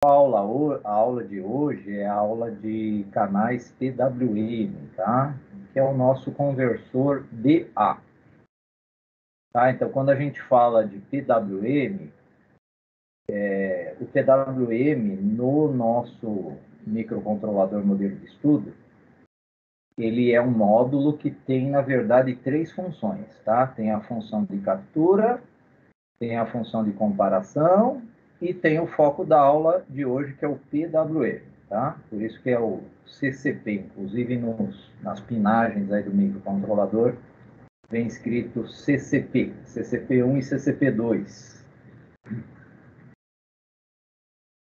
A aula de hoje é a aula de canais PWM, tá? Que é o nosso conversor DA. Tá? Então, quando a gente fala de PWM, o PWM no nosso microcontrolador modelo de estudo, ele é um módulo que tem, na verdade, três funções, tá? Tem a função de captura, tem a função de comparação e tem o foco da aula de hoje, que é o PWM, tá? Por isso que é o CCP, inclusive nas pinagens aí do microcontrolador, vem escrito CCP, CCP1 e CCP2.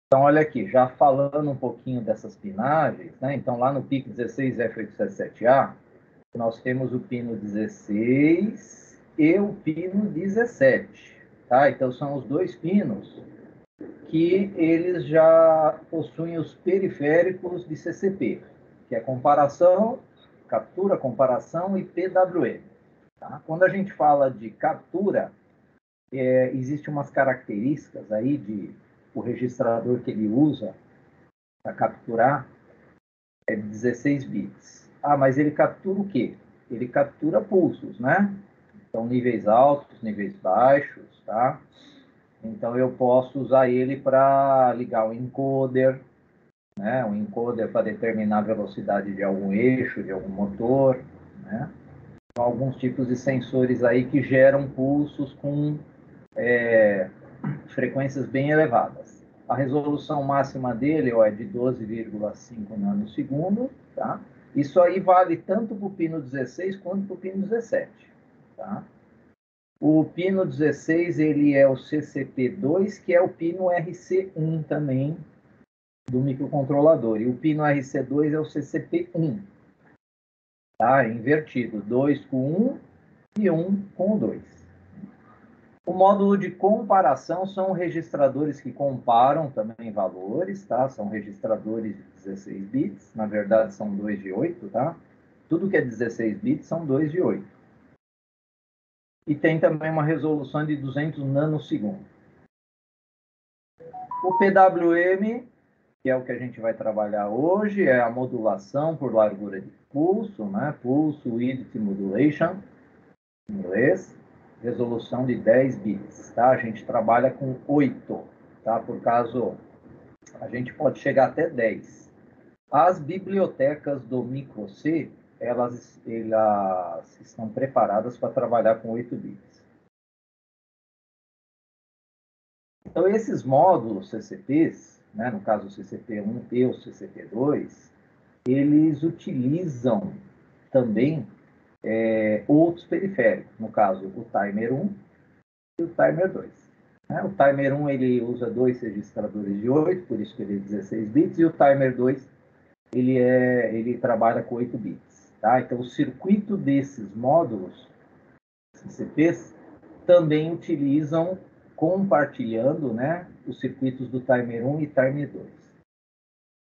Então, olha aqui, já falando um pouquinho dessas pinagens, né? Então, lá no PIC 16F877A, nós temos o pino 16 e o pino 17, tá? Então, são os dois pinos que eles já possuem os periféricos de CCP, que é comparação, captura, comparação e PWM. Tá? Quando a gente fala de captura, existem umas características aí de o registrador que ele usa para capturar é 16 bits. Ah, mas ele captura o quê? Ele captura pulsos, né? Então, níveis altos, níveis baixos, tá? Então, eu posso usar ele para ligar o encoder, né? Um encoder para determinar a velocidade de algum eixo, de algum motor, né? Então, alguns tipos de sensores aí que geram pulsos com frequências bem elevadas. A resolução máxima dele é de 12,5 nanosegundos, tá? Isso aí vale tanto para o pino 16 quanto para o pino 17, tá? O pino 16, ele é o CCP2, que é o pino RC1 também do microcontrolador. E o pino RC2 é o CCP1, tá? Invertido, 2 com 1 e 1 com 2. O módulo de comparação são registradores que comparam também valores, tá? São registradores de 16 bits, na verdade são 2 de 8, tá? Tudo que é 16 bits são 2 de 8. E tem também uma resolução de 200 nanosegundos. O PWM, que é o que a gente vai trabalhar hoje, é a modulação por largura de pulso, né? Pulso Width Modulation, em inglês, resolução de 10 bits, tá? A gente trabalha com 8, tá? Por caso, a gente pode chegar até 10. As bibliotecas do microC, elas estão preparadas para trabalhar com 8 bits. Então, esses módulos CCPs, né, no caso o CCP1 e o CCP2, eles utilizam também outros periféricos, no caso o timer 1 e o timer 2. Né? O timer 1 ele usa dois registradores de 8, por isso que ele é 16 bits, e o timer 2 ele trabalha com 8 bits. Tá? Então, o circuito desses módulos, CCPs, também utilizam, compartilhando, né, os circuitos do timer 1 e timer 2.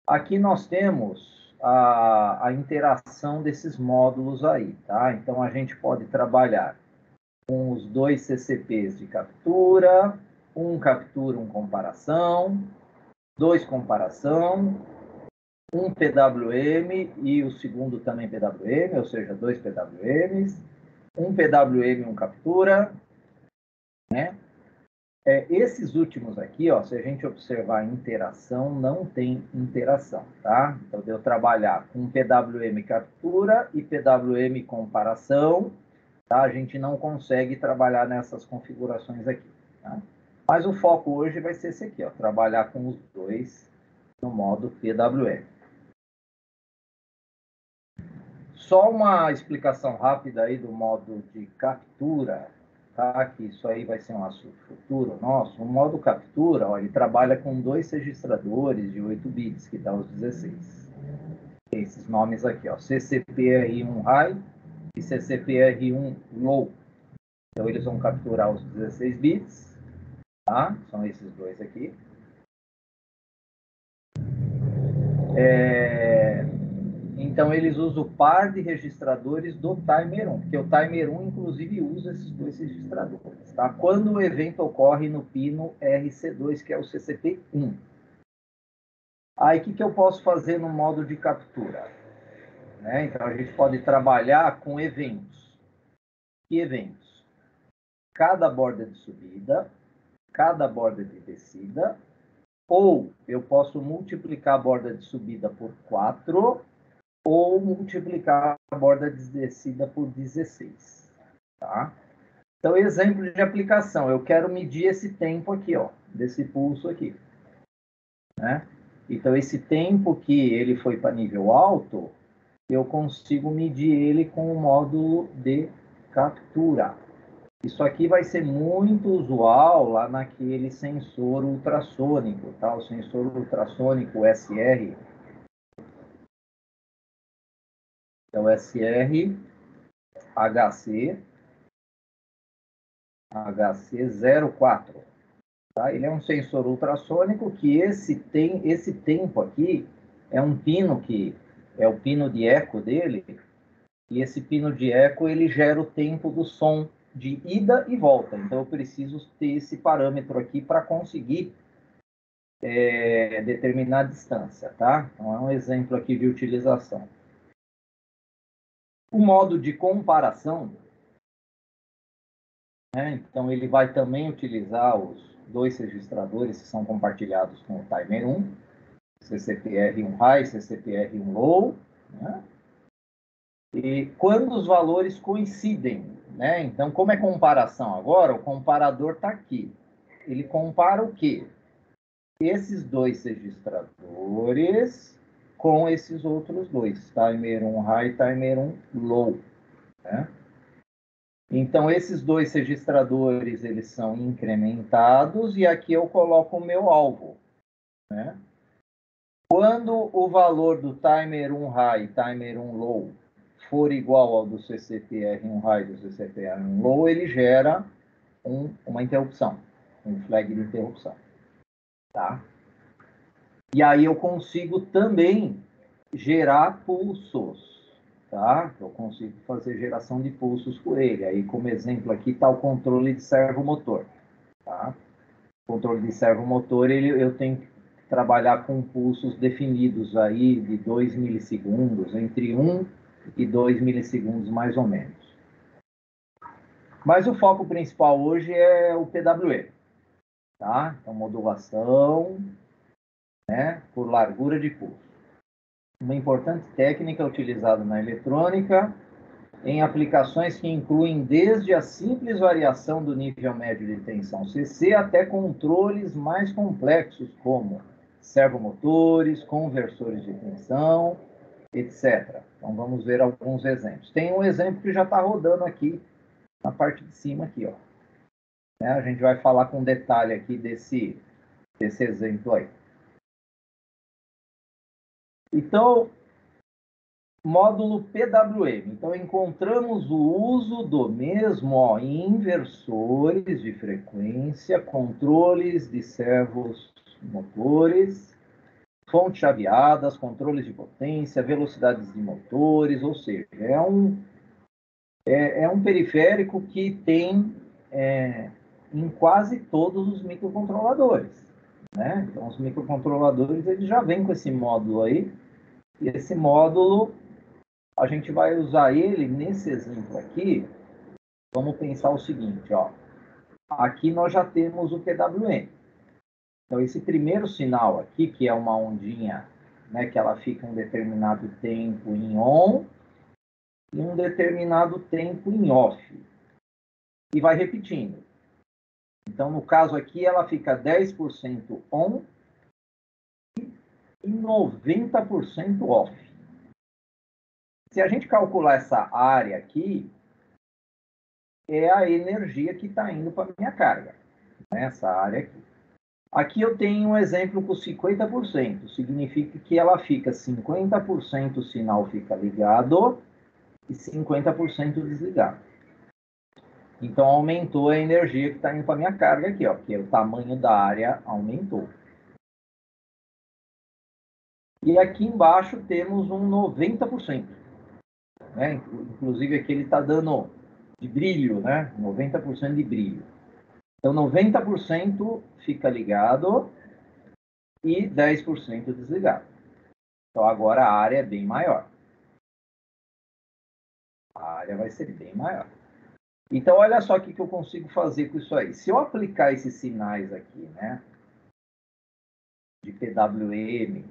Aqui nós temos a interação desses módulos aí, tá? Então, a gente pode trabalhar com os dois CCPs de captura, um captura, um comparação, dois comparação, um PWM e o segundo também PWM, ou seja, dois PWMs, um PWM e um captura, né? Esses últimos aqui, ó, se a gente observar a interação, não tem interação, tá? Então, eu trabalhar com PWM captura e PWM comparação, tá? A gente não consegue trabalhar nessas configurações aqui, tá? Mas o foco hoje vai ser esse aqui, ó, trabalhar com os dois no modo PWM. Só uma explicação rápida aí do modo de captura, tá? Que isso aí vai ser um assunto futuro nosso. O modo captura, ó, ele trabalha com dois registradores de 8 bits, que dá os 16. Tem esses nomes aqui, ó, CCPR1 High e CCPR1 Low. Então, eles vão capturar os 16 bits, tá? São esses dois aqui. Então, eles usam o par de registradores do timer 1, porque o timer 1, inclusive, usa esses dois registradores. Tá? Quando o evento ocorre no pino RC2, que é o CCP1. Aí, o que eu posso fazer no modo de captura? Né? Então, a gente pode trabalhar com eventos. Que eventos? Cada borda de subida, cada borda de descida, ou eu posso multiplicar a borda de subida por 4, ou multiplicar a borda de descida por 16. Tá? Então, exemplo de aplicação. Eu quero medir esse tempo aqui, ó, desse pulso aqui. Né? Então, esse tempo que ele foi para nível alto, eu consigo medir ele com o módulo de captura. Isso aqui vai ser muito usual lá naquele sensor ultrassônico, tá? O sensor ultrassônico SR. É o SR HC04. Tá? Ele é um sensor ultrassônico que esse tempo aqui é um pino que é o pino de eco dele, e esse pino de eco ele gera o tempo do som de ida e volta. Então eu preciso ter esse parâmetro aqui para conseguir determinar a distância, tá? Então é um exemplo aqui de utilização. O modo de comparação, né? Então ele vai também utilizar os dois registradores que são compartilhados com o timer 1, CCTR1 high, CCTR1 low, né? E quando os valores coincidem, né? Então, como é comparação agora, o comparador está aqui. Ele compara o quê? Esses dois registradores com esses outros dois, timer 1 high, timer 1 low, né? Então, esses dois registradores, eles são incrementados e aqui eu coloco o meu alvo, né? Quando o valor do timer 1 high e timer 1 low for igual ao do CCTR1 high e do CCTR1 low, ele gera uma interrupção, um flag de interrupção, tá? E aí eu consigo também gerar pulsos, tá? Eu consigo fazer geração de pulsos com ele. Aí, como exemplo aqui, está o controle de servomotor, tá? O controle de servomotor, eu tenho que trabalhar com pulsos definidos aí de 2 milissegundos, entre 1 e 2 milissegundos mais ou menos. Mas o foco principal hoje é o PWE, tá? Então, modulação, né, por largura de pulso. Uma importante técnica utilizada na eletrônica em aplicações que incluem desde a simples variação do nível médio de tensão CC até controles mais complexos como servomotores, conversores de tensão, etc. Então vamos ver alguns exemplos. Tem um exemplo que já está rodando aqui na parte de cima aqui, ó. A gente vai falar com detalhe aqui desse exemplo aí. Então, módulo PWM. Então, encontramos o uso do mesmo em inversores de frequência, controles de servos motores, fontes chaveadas, controles de potência, velocidades de motores, ou seja, é um periférico que tem em quase todos os microcontroladores, né? Então, os microcontroladores eles já vêm com esse módulo aí, e esse módulo a gente vai usar ele nesse exemplo aqui. Vamos pensar o seguinte, ó. Aqui nós já temos o PWM. Então, esse primeiro sinal aqui, que é uma ondinha, né, que ela fica um determinado tempo em on e um determinado tempo em off. E vai repetindo. Então, no caso aqui, ela fica 10% on e 90% off. Se a gente calcular essa área aqui, é a energia que está indo para a minha carga, nessa área aqui. Aqui eu tenho um exemplo com 50%, significa que ela fica 50% o sinal fica ligado e 50% desligado. Então aumentou a energia que está indo para a minha carga aqui, ó, que é o tamanho da área aumentou. E aqui embaixo temos um 90%. Né? Inclusive aqui ele está dando de brilho, né? 90% de brilho. Então 90% fica ligado e 10% desligado. Então, agora a área é bem maior. A área vai ser bem maior. Então, olha só o que eu consigo fazer com isso aí. Se eu aplicar esses sinais aqui, né, de PWM,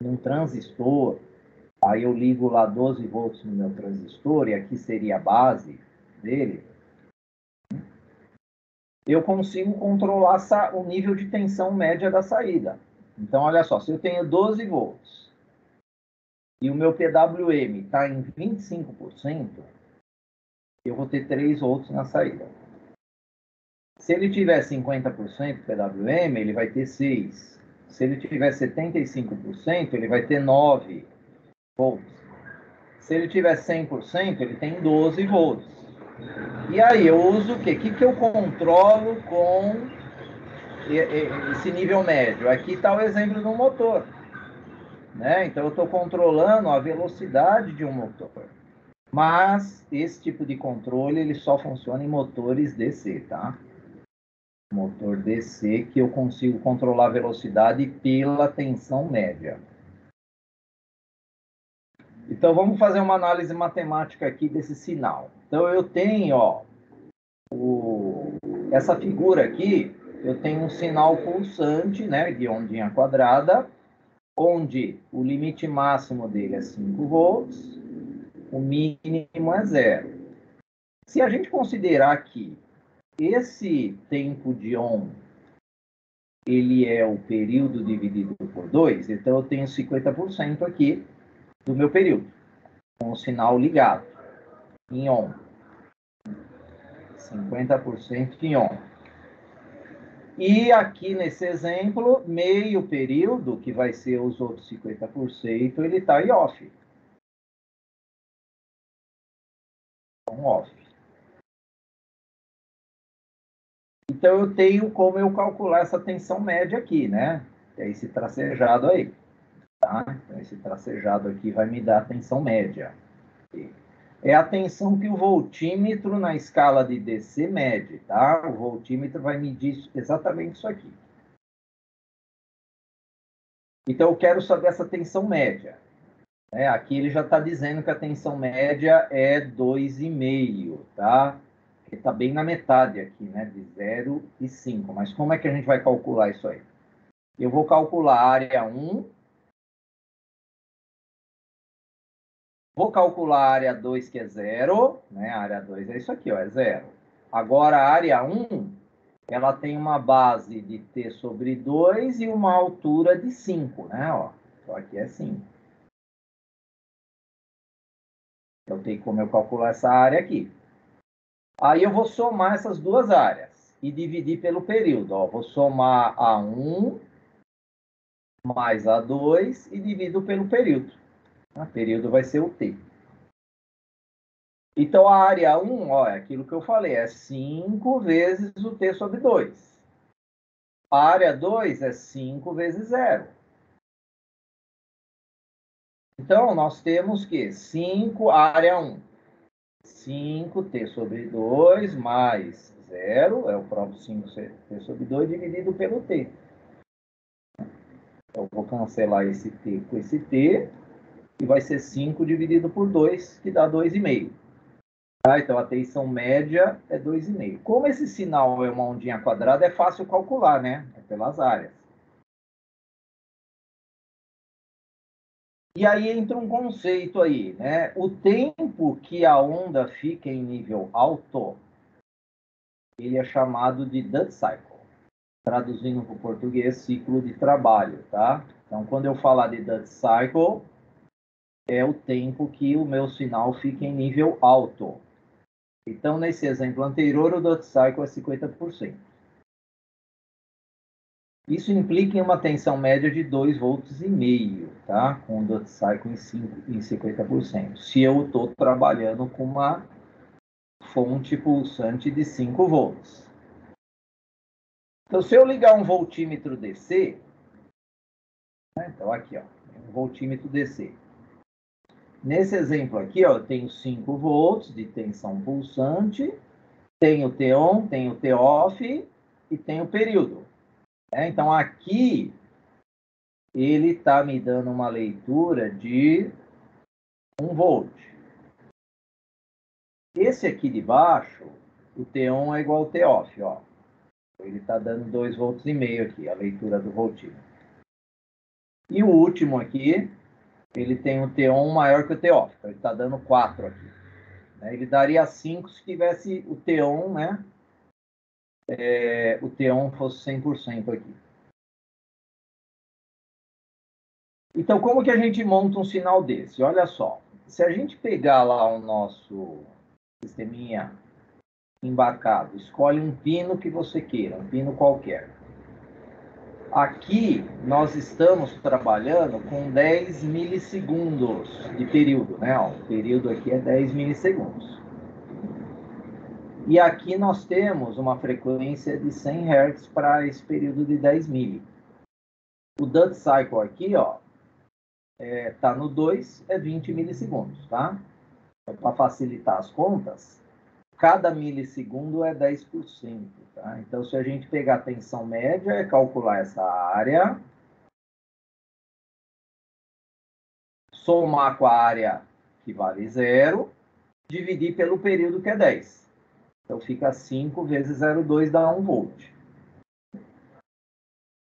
num transistor, aí eu ligo lá 12 volts no meu transistor, e aqui seria a base dele, eu consigo controlar o nível de tensão média da saída. Então, olha só, se eu tenho 12 volts e o meu PWM está em 25%, eu vou ter 3 volts na saída. Se ele tiver 50% PWM, ele vai ter 6. Se ele tiver 75%, ele vai ter 9 volts. Se ele tiver 100%, ele tem 12 volts. E aí, eu uso o quê? O que eu controlo com esse nível médio? Aqui está o exemplo do motor. Né? Então, eu estou controlando a velocidade de um motor. Mas esse tipo de controle ele só funciona em motores DC, tá? Motor DC que eu consigo controlar a velocidade pela tensão média. Então, vamos fazer uma análise matemática aqui desse sinal. Então, eu tenho, ó, essa figura aqui, eu tenho um sinal pulsante, né, de ondinha quadrada, onde o limite máximo dele é 5 volts, o mínimo é 0. Se a gente considerar que esse tempo de on ele é o período dividido por 2, então eu tenho 50% aqui do meu período, com o sinal ligado, em on. 50% em on. E aqui nesse exemplo, meio período, que vai ser os outros 50%, ele está em off. Então, off. Então, eu tenho como eu calcular essa tensão média aqui, né? É esse tracejado aí. Tá? Então, esse tracejado aqui vai me dar a tensão média. É a tensão que o voltímetro na escala de DC mede, tá? O voltímetro vai medir exatamente isso aqui. Então, eu quero saber essa tensão média. Aqui ele já está dizendo que a tensão média é 2,5, tá? Ele está bem na metade aqui, né? De 0 e 5. Mas como é que a gente vai calcular isso aí? Eu vou calcular a área 1. Vou calcular a área 2, que é 0. Né? A área 2 é isso aqui, ó, é 0. Agora, a área 1, ela tem uma base de t sobre 2 e uma altura de 5, né? Ó, então, aqui é 5. Eu tenho como eu calcular essa área aqui. Aí eu vou somar essas duas áreas e dividir pelo período. Ó, vou somar a 1 mais a 2 e divido pelo período. O período vai ser o t. Então, a área 1, ó, é aquilo que eu falei, é 5 vezes o t sobre 2. A área 2 é 5 vezes 0. Então, nós temos que 5, área 1. 5t sobre 2 mais 0, é o próprio 5t sobre 2, dividido pelo t. Eu vou cancelar esse t com esse t, e vai ser 5 dividido por 2, que dá 2,5. Tá? Então, a tensão média é 2,5. Como esse sinal é uma ondinha quadrada, é fácil calcular, né? É pelas áreas. E aí entra um conceito aí, né? O tempo que a onda fica em nível alto, ele é chamado de dead cycle. Traduzindo para o português, ciclo de trabalho, tá? Então, quando eu falar de dead cycle, é o tempo que o meu sinal fica em nível alto. Então, nesse exemplo anterior, o dead cycle é 50%. Isso implica em uma tensão média de 2,5 volts, tá? Com o dead cycle em 50%. Se eu estou trabalhando com uma fonte pulsante de 5 volts. Então, se eu ligar um voltímetro DC, né? Então, aqui, ó, um voltímetro DC. Nesse exemplo aqui, ó, eu tenho 5 volts de tensão pulsante, tenho T on, tenho T off e tenho período. Então, aqui ele está me dando uma leitura de 1 volt. Esse aqui de baixo, o T1 é igual ao T-off, ó. Ele está dando 2,5 volts aqui, a leitura do voltímetro. E o último aqui, ele tem o T1 maior que o T-off, então ele está dando 4 aqui. Ele daria 5 se tivesse o T1, né? O T1 fosse 100% aqui. Então, como que a gente monta um sinal desse? Olha só, se a gente pegar lá o nosso sisteminha embarcado, escolhe um pino que você queira, um pino qualquer. Aqui, nós estamos trabalhando com 10 milissegundos de período, né? Ó, o período aqui é 10 milissegundos. E aqui nós temos uma frequência de 100 Hz para esse período de 10 mili. O Duty Cycle aqui, ó, tá no 2, é 20 milissegundos, tá? Então, para facilitar as contas, cada milissegundo é 10%, tá? Então, se a gente pegar a tensão média, é calcular essa área, somar com a área que vale 0, dividir pelo período que é 10. Então, fica 5 vezes 0,2 dá 1 volt.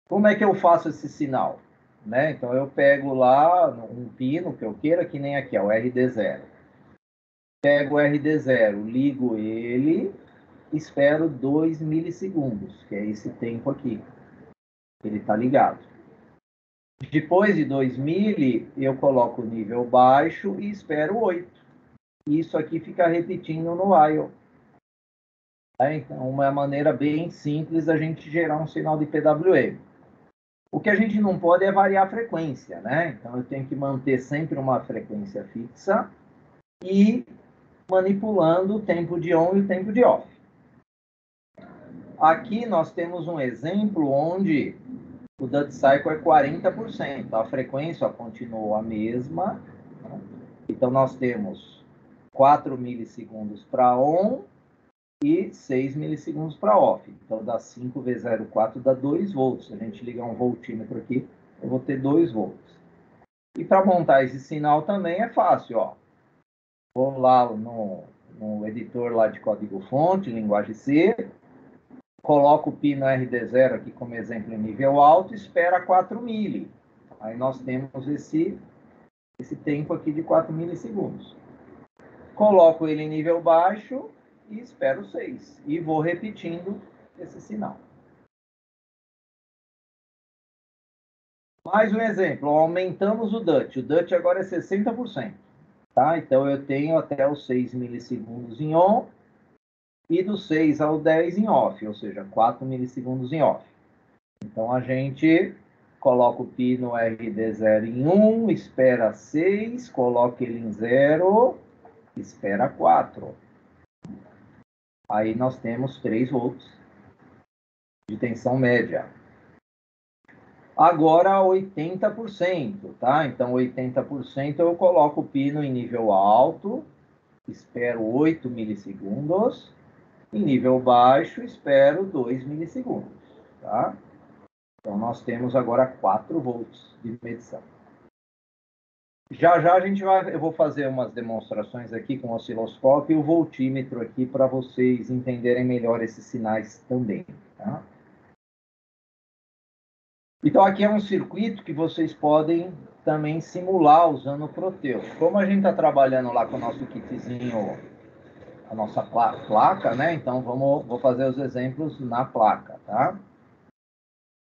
Como é que eu faço esse sinal? Né? Então, eu pego lá um pino que eu queira, que nem aqui, ó, o RD0. Pego o RD0, ligo ele, espero 2 milissegundos, que é esse tempo aqui. Ele está ligado. Depois de 2 mili, eu coloco o nível baixo e espero 8. Isso aqui fica repetindo no while. Então, uma maneira bem simples da gente gerar um sinal de PWM. O que a gente não pode é variar a frequência, né? Então, eu tenho que manter sempre uma frequência fixa e manipulando o tempo de on e o tempo de off. Aqui nós temos um exemplo onde o Duty Cycle é 40%. A frequência continua a mesma. Então, nós temos 4 milissegundos para on e 6 milissegundos para off. Então, dá 5 vezes 0,4 dá 2 volts. Se a gente ligar um voltímetro aqui, eu vou ter 2 volts. E para montar esse sinal também é fácil, ó. Vou lá no editor lá de código-fonte, linguagem C, coloco o pino RD0 aqui como exemplo em nível alto, espera 4 mili. Aí nós temos esse tempo aqui de 4 milissegundos. Coloco ele em nível baixo e espero 6. E vou repetindo esse sinal. Mais um exemplo, aumentamos o DUT. O DUT agora é 60%. Tá? Então, eu tenho até os 6 milissegundos em on e do 6 ao 10 em off, ou seja, 4 milissegundos em off. Então, a gente coloca o pino RD0 em 1, espera 6, coloca ele em 0, espera 4. Aí nós temos 3 volts de tensão média. Agora 80%, tá? Então 80% eu coloco o pino em nível alto, espero 8 milissegundos, em nível baixo espero 2 milissegundos, tá? Então nós temos agora 4 volts de medição. Já a gente eu vou fazer umas demonstrações aqui com o osciloscópio e o voltímetro aqui para vocês entenderem melhor esses sinais também, tá? Então, aqui é um circuito que vocês podem também simular usando o Proteus. Como a gente está trabalhando lá com o nosso kitzinho, a nossa placa, né? Então, vou fazer os exemplos na placa, tá?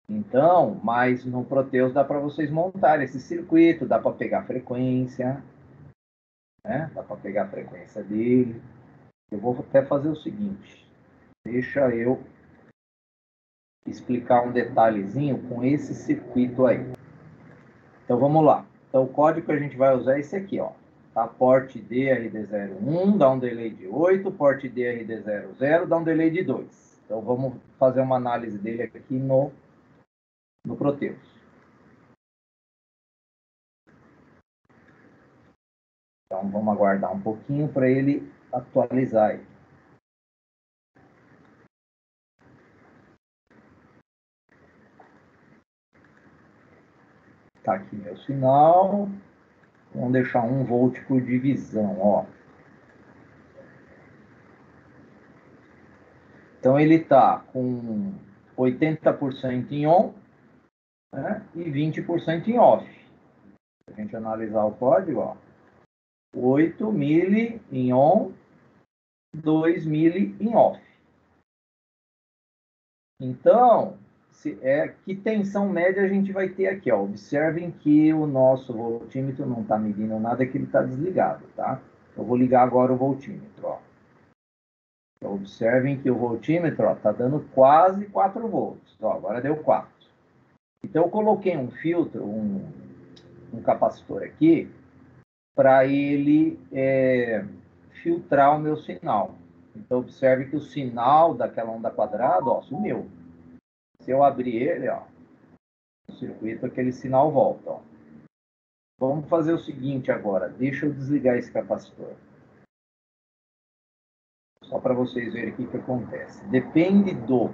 Então, mas no Proteus dá para vocês montarem esse circuito, dá para pegar a frequência, né? Dá para pegar a frequência dele. Eu vou até fazer o seguinte, deixa eu explicar um detalhezinho com esse circuito aí. Então, vamos lá. Então, o código que a gente vai usar é esse aqui, ó. Tá? Port DRD01 dá um delay de 8, port DRD00 dá um delay de 2. Então, vamos fazer uma análise dele aqui no Proteus. Então, vamos aguardar um pouquinho para ele atualizar aí. Tá aqui meu sinal. Vamos deixar 1 volt por divisão, ó. Então, ele está com 80% em on, né, e 20% em off. Se a gente analisar o código, ó, 8 mili em on, 2 mili em off. Então, que tensão média a gente vai ter aqui? Ó. Observem que o nosso voltímetro não está medindo nada, que ele está desligado, tá? Eu vou ligar agora o voltímetro, ó. Então, observem que o voltímetro está dando quase 4 volts. Ó, agora deu 4. Então, eu coloquei um filtro, um capacitor aqui, para ele filtrar o meu sinal. Então, observe que o sinal daquela onda quadrada, ó, sumiu. Se eu abrir ele, ó, o circuito, aquele sinal volta, ó. Vamos fazer o seguinte agora. Deixa eu desligar esse capacitor. Só para vocês verem o que acontece. Depende do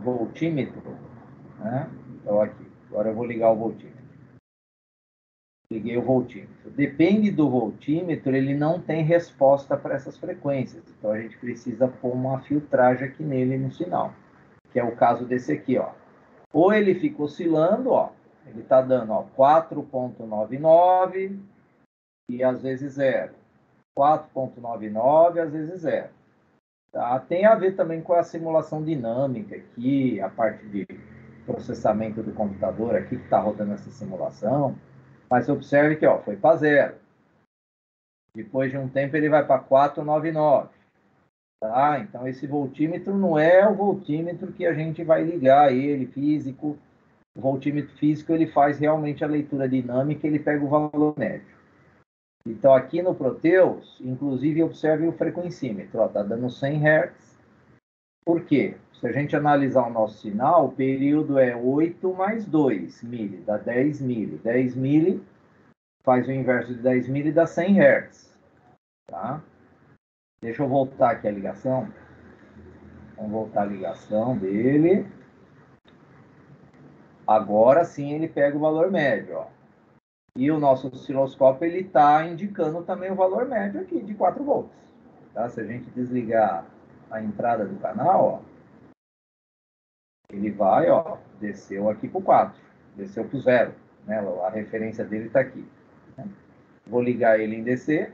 voltímetro, né? Então, aqui. Agora eu vou ligar o voltímetro. Liguei o voltímetro. Depende do voltímetro, ele não tem resposta para essas frequências. Então, a gente precisa pôr uma filtragem aqui nele no sinal. Que é o caso desse aqui, ó. Ou ele fica oscilando, ó. Ele está dando, ó, 4,99 e às vezes 0. 4,99 às vezes 0. Tá? Tem a ver também com a simulação dinâmica aqui, a parte de processamento do computador aqui que está rodando essa simulação. Mas observe que, ó, foi para 0. Depois de um tempo ele vai para 4,99. Tá? Então esse voltímetro não é o voltímetro que a gente vai ligar ele físico. O voltímetro físico ele faz realmente a leitura dinâmica, ele pega o valor médio. Então aqui no Proteus, inclusive observe o frequencímetro, está dando 100 Hz. Por quê? Se a gente analisar o nosso sinal, o período é 8 mais 2 mili, dá 10 mili. 10 mili faz o inverso de 10 mili, dá 100 Hz. Tá? Deixa eu voltar aqui a ligação. Vamos voltar a ligação dele. Agora sim ele pega o valor médio, ó. E o nosso osciloscópio ele está indicando também o valor médio aqui de 4 volts. Tá? Se a gente desligar a entrada do canal, ó, ele vai, ó, desceu aqui para o 4, desceu para o 0. Né? A referência dele está aqui. Né? Vou ligar ele em DC.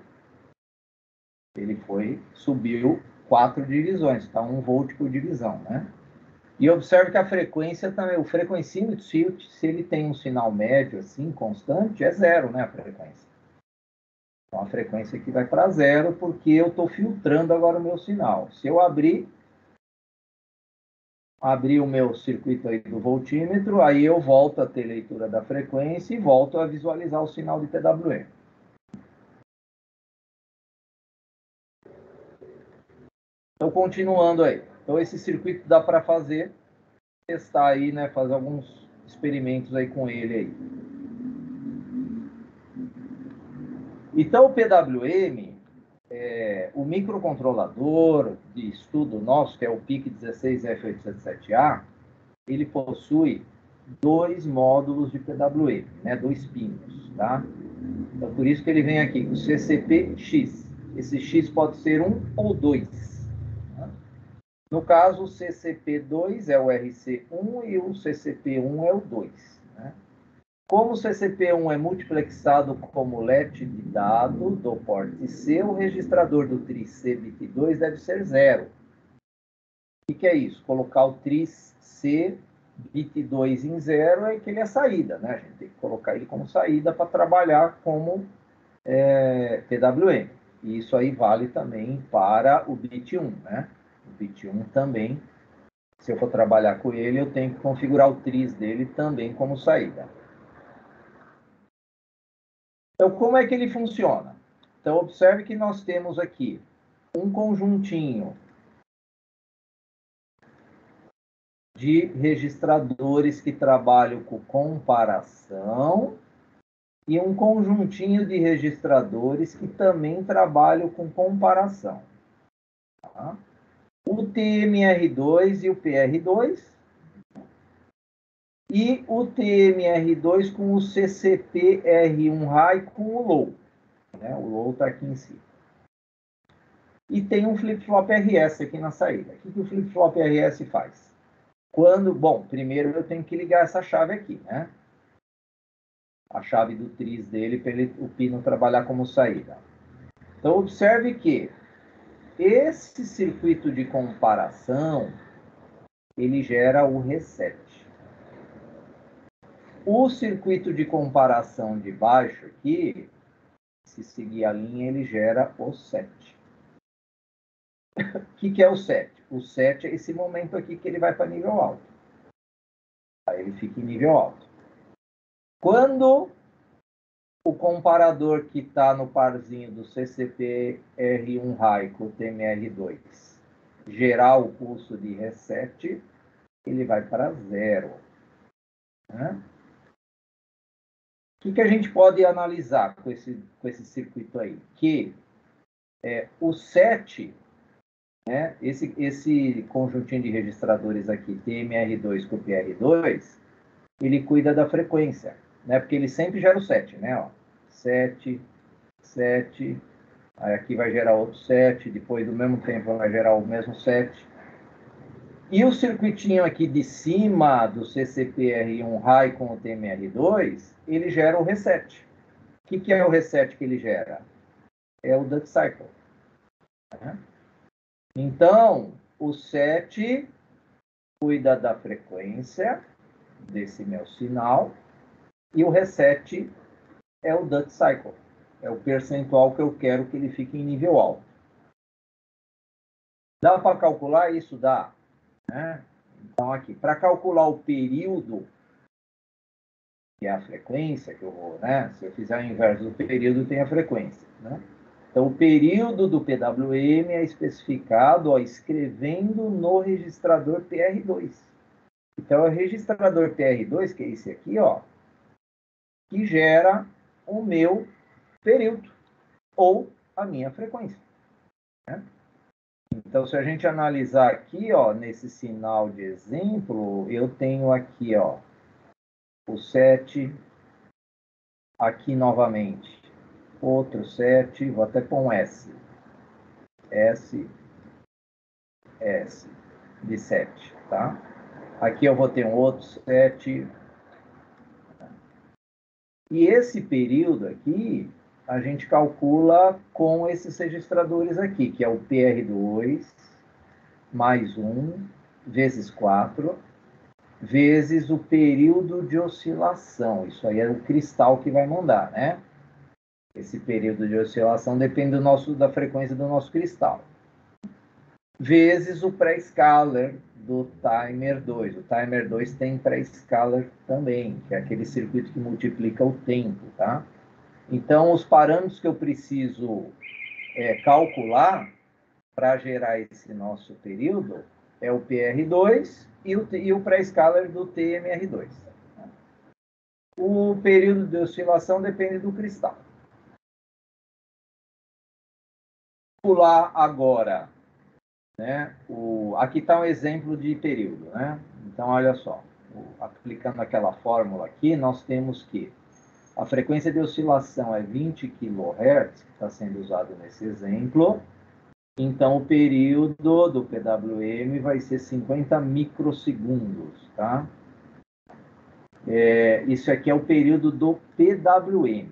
Ele subiu 4 divisões, está 1 volt por divisão, né? E observe que a frequência também, o frequencímetro, se ele tem um sinal médio assim, constante, é 0, né, a frequência. Então, a frequência aqui vai para 0, porque eu estou filtrando agora o meu sinal. Se eu abrir o meu circuito aí do voltímetro, aí eu volto a ter leitura da frequência e volto a visualizar o sinal de PWM. Então, continuando aí. Então, esse circuito dá para testar aí, né, fazer alguns experimentos aí com ele aí. Então, o PWM, o microcontrolador de estudo nosso, que é o PIC16F807A, ele possui 2 módulos de PWM, né, 2 pinos, tá? Então, por isso que ele vem aqui, o CCP-X. Esse X pode ser 1 ou 2. Tá? No caso, o CCP2 é o RC1 e o CCP1 é o 2. Né? Como o CCP1 é multiplexado como LET de dado do porte C, o registrador do TRIS C bit 2 deve ser 0. O que é isso? Colocar o TRIS C bit 2 em 0 é que ele é saída, né? A gente tem que colocar ele como saída para trabalhar como PWM. E isso aí vale também para o bit 1, né? O bit 1 também, se eu for trabalhar com ele, eu tenho que configurar o TRIS dele também como saída. Então, como é que ele funciona? Então, observe que nós temos aqui um conjuntinho de registradores que trabalham com comparação e um conjuntinho de registradores que também trabalham com comparação. Tá? O TMR2 e o PR2 e o TMR2 com o CCP-R1 high com o low. Né? O low está aqui em cima. E tem um flip-flop RS aqui na saída. O que o flip-flop RS faz? Bom, primeiro eu tenho que ligar essa chave aqui, né? A chave do tris dele para o pino trabalhar como saída. Então, observe que esse circuito de comparação, ele gera o reset. O circuito de comparação de baixo aqui, se seguir a linha, ele gera o set. O que é o set? O set é esse momento aqui que ele vai para nível alto. Aí ele fica em nível alto. Quando o comparador que está no parzinho do CCP-R1 high com o TMR2 gerar o pulso de reset, ele vai para zero. Né? O que a gente pode analisar com esse circuito aí? Que o set, né, esse conjuntinho de registradores aqui, TMR2 com PR2, ele cuida da frequência, né, porque ele sempre gera o set, né? Ó, 7, 7, aí aqui vai gerar outro 7, depois do mesmo tempo vai gerar o mesmo 7. E o circuitinho aqui de cima do CCP-R1 high com o TMR2, ele gera o reset. O que é o reset que ele gera? É o duty cycle. Né? Então, o set cuida da frequência desse meu sinal e o reset é o duty cycle. É o percentual que eu quero que ele fique em nível alto. Dá para calcular isso? Dá. Né? Então, aqui, para calcular o período, que é a frequência que eu vou, né? Se eu fizer o inverso do período, tem a frequência, né? Então, o período do PWM é especificado, ó, escrevendo no registrador PR2. Então, é o registrador PR2, que é esse aqui, ó, que gera o meu período, ou a minha frequência. Né? Então, se a gente analisar aqui, ó, nesse sinal de exemplo, eu tenho aqui, ó, o 7, aqui novamente, outro 7, vou até pôr um S. S, S, de 7, tá? Aqui eu vou ter um outro 7. E esse período aqui, a gente calcula com esses registradores aqui, que é o PR2 mais 1 vezes 4 vezes o período de oscilação. Isso aí é o cristal que vai mandar, né? Esse período de oscilação depende da frequência do nosso cristal. Vezes o pré-scaler do timer 2. O timer 2 tem pré-scaler também, que é aquele circuito que multiplica o tempo, tá? Então, os parâmetros que eu preciso calcular para gerar esse nosso período é o PR2 e o pré-scaler do TMR2. O período de oscilação depende do cristal. Vou calcular agora, né? Aqui está um exemplo de período, né? Então, olha só, aplicando aquela fórmula aqui, nós temos que a frequência de oscilação é 20 kHz, que está sendo usado nesse exemplo. Então, o período do PWM vai ser 50 microsegundos, tá? Isso aqui é o período do PWM,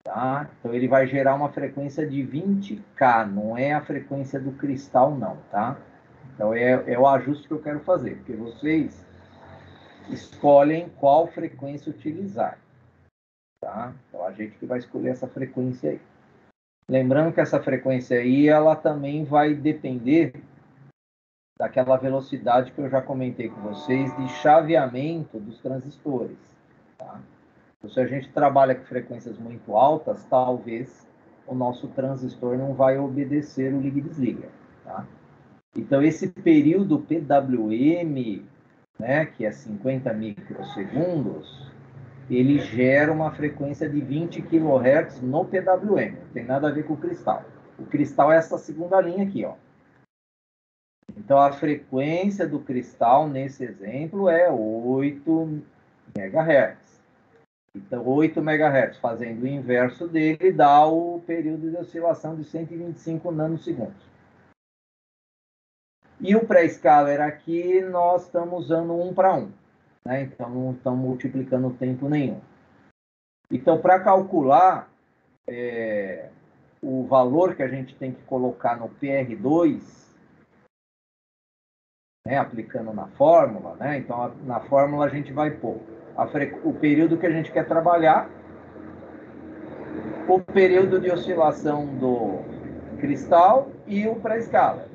tá? Então, ele vai gerar uma frequência de 20K, não é a frequência do cristal, não, tá? Então, é o ajuste que eu quero fazer, porque vocês escolhem qual frequência utilizar, tá? Então, a gente que vai escolher essa frequência aí. Lembrando que essa frequência aí, ela também vai depender daquela velocidade que eu já comentei com vocês de chaveamento dos transistores. Tá? Então, se a gente trabalha com frequências muito altas, talvez o nosso transistor não vai obedecer o liga e desliga. Tá? Então, esse período PWM, né, que é 50 microsegundos, ele gera uma frequência de 20 kHz no PWM. Não tem nada a ver com o cristal. O cristal é essa segunda linha aqui, ó. Então, a frequência do cristal, nesse exemplo, é 8 MHz. Então, 8 MHz, fazendo o inverso dele, dá o período de oscilação de 125 nanosegundos. E o pré-scaler aqui, nós estamos usando 1 para 1. Né? Então, não estamos multiplicando tempo nenhum. Então, para calcular o valor que a gente tem que colocar no PR2, né, aplicando na fórmula, né? Então, na fórmula a gente vai pôr o período que a gente quer trabalhar, o período de oscilação do cristal e o pré-escala.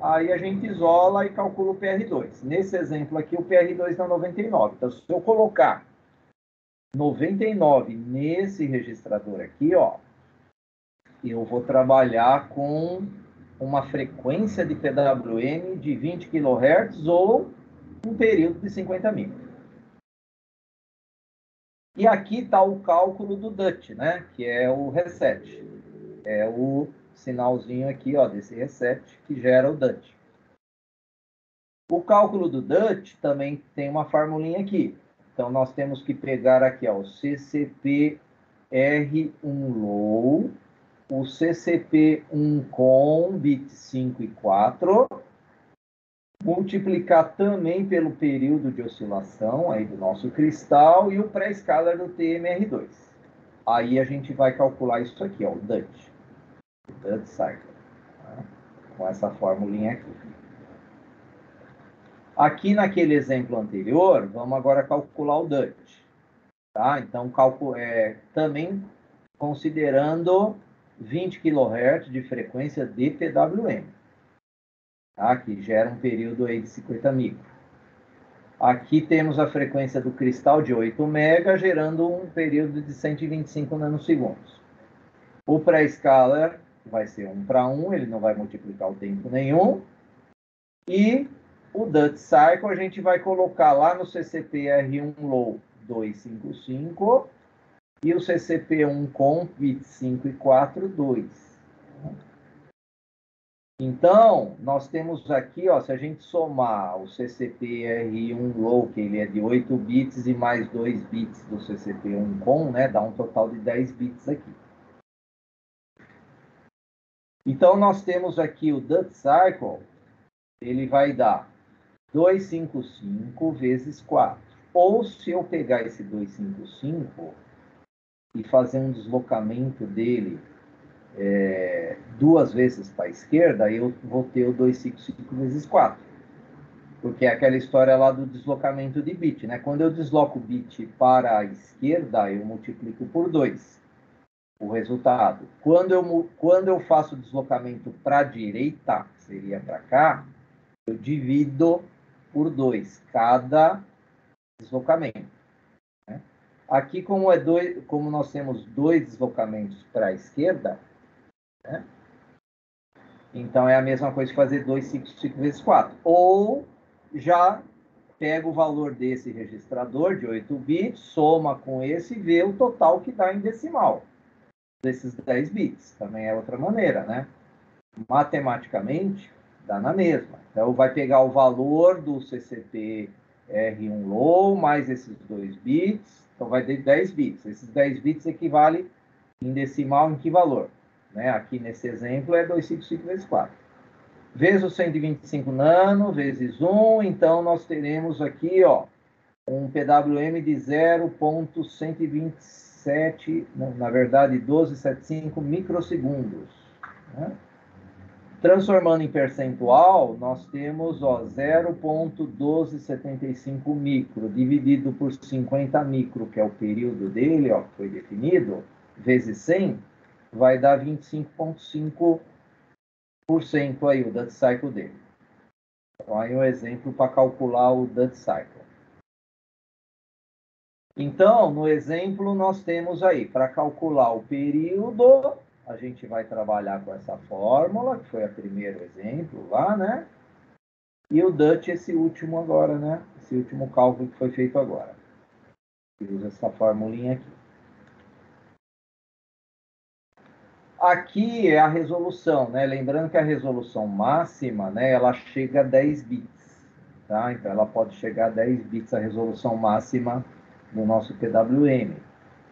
Aí a gente isola e calcula o PR2. Nesse exemplo aqui, o PR2 está 99. Então, se eu colocar 99 nesse registrador aqui, ó, eu vou trabalhar com uma frequência de PWM de 20 kHz ou um período de 50 micros. E aqui está o cálculo do DUT, né? Que é o reset. É o sinalzinho aqui, ó, desse reset que gera o DUT. O cálculo do DUT também tem uma formulinha aqui. Então, nós temos que pegar aqui, ó, o CCP R1 low, o CCP1 com bit 5 e 4, multiplicar também pelo período de oscilação aí do nosso cristal e o pré-scalar do TMR2. Aí a gente vai calcular isso aqui, ó, o DUT cycle, tá? Com essa formulinha aqui. Aqui naquele exemplo anterior, vamos agora calcular o DUT. Tá? Então, também considerando 20 kHz de frequência de PWM, tá? Que gera um período aí de 50 micro. Aqui temos a frequência do cristal de 8 MHz, gerando um período de 125 nanosegundos. O pré-scalar vai ser 1 para 1, ele não vai multiplicar o tempo nenhum. E o DUT cycle a gente vai colocar lá no CCP-R1 low 255 e o CCP1 com bit 5 e 4, 2. Então, nós temos aqui, ó, se a gente somar o CCP-R1 low, que ele é de 8 bits, e mais 2 bits do CCP1 com, né, dá um total de 10 bits aqui. Então, nós temos aqui o DUT cycle, ele vai dar 255 vezes 4. Ou se eu pegar esse 255 e fazer um deslocamento dele duas vezes para a esquerda, eu vou ter o 255 vezes 4. Porque é aquela história lá do deslocamento de bit, né? Quando eu desloco o bit para a esquerda, eu multiplico por 2 o resultado. Quando eu faço o deslocamento para a direita, que seria para cá, eu divido por 2 cada deslocamento. Né? Aqui, como nós temos 2 deslocamentos para a esquerda, né? Então é a mesma coisa que fazer 255 vezes 4. Ou já pega o valor desse registrador de 8 bits, soma com esse e vê o total que dá em decimal desses 10 bits. Também é outra maneira, né? Matematicamente, dá na mesma. Então, vai pegar o valor do CCP R1 low mais esses 2 bits, então vai ter 10 bits. Esses 10 bits equivale em decimal em que valor? Né? Aqui nesse exemplo é 255 vezes 4. Vezes o 125 nano, vezes 1, então nós teremos aqui, ó, um PWM de 0,127, na verdade 1275 microsegundos. Né? Transformando em percentual, nós temos 0,1275 micro, dividido por 50 micro, que é o período dele, ó, que foi definido, vezes 100, vai dar 25,5% aí, o DUT cycle dele. Então, aí um exemplo para calcular o DUT cycle. Então, no exemplo, nós temos aí, para calcular o período, a gente vai trabalhar com essa fórmula, que foi o primeiro exemplo lá, né? E o DUT, esse último agora, né? Esse último cálculo que foi feito agora. E usa essa formulinha aqui. Aqui é a resolução, né? Lembrando que a resolução máxima, né, ela chega a 10 bits, tá? Então, ela pode chegar a 10 bits a resolução máxima do nosso PWM.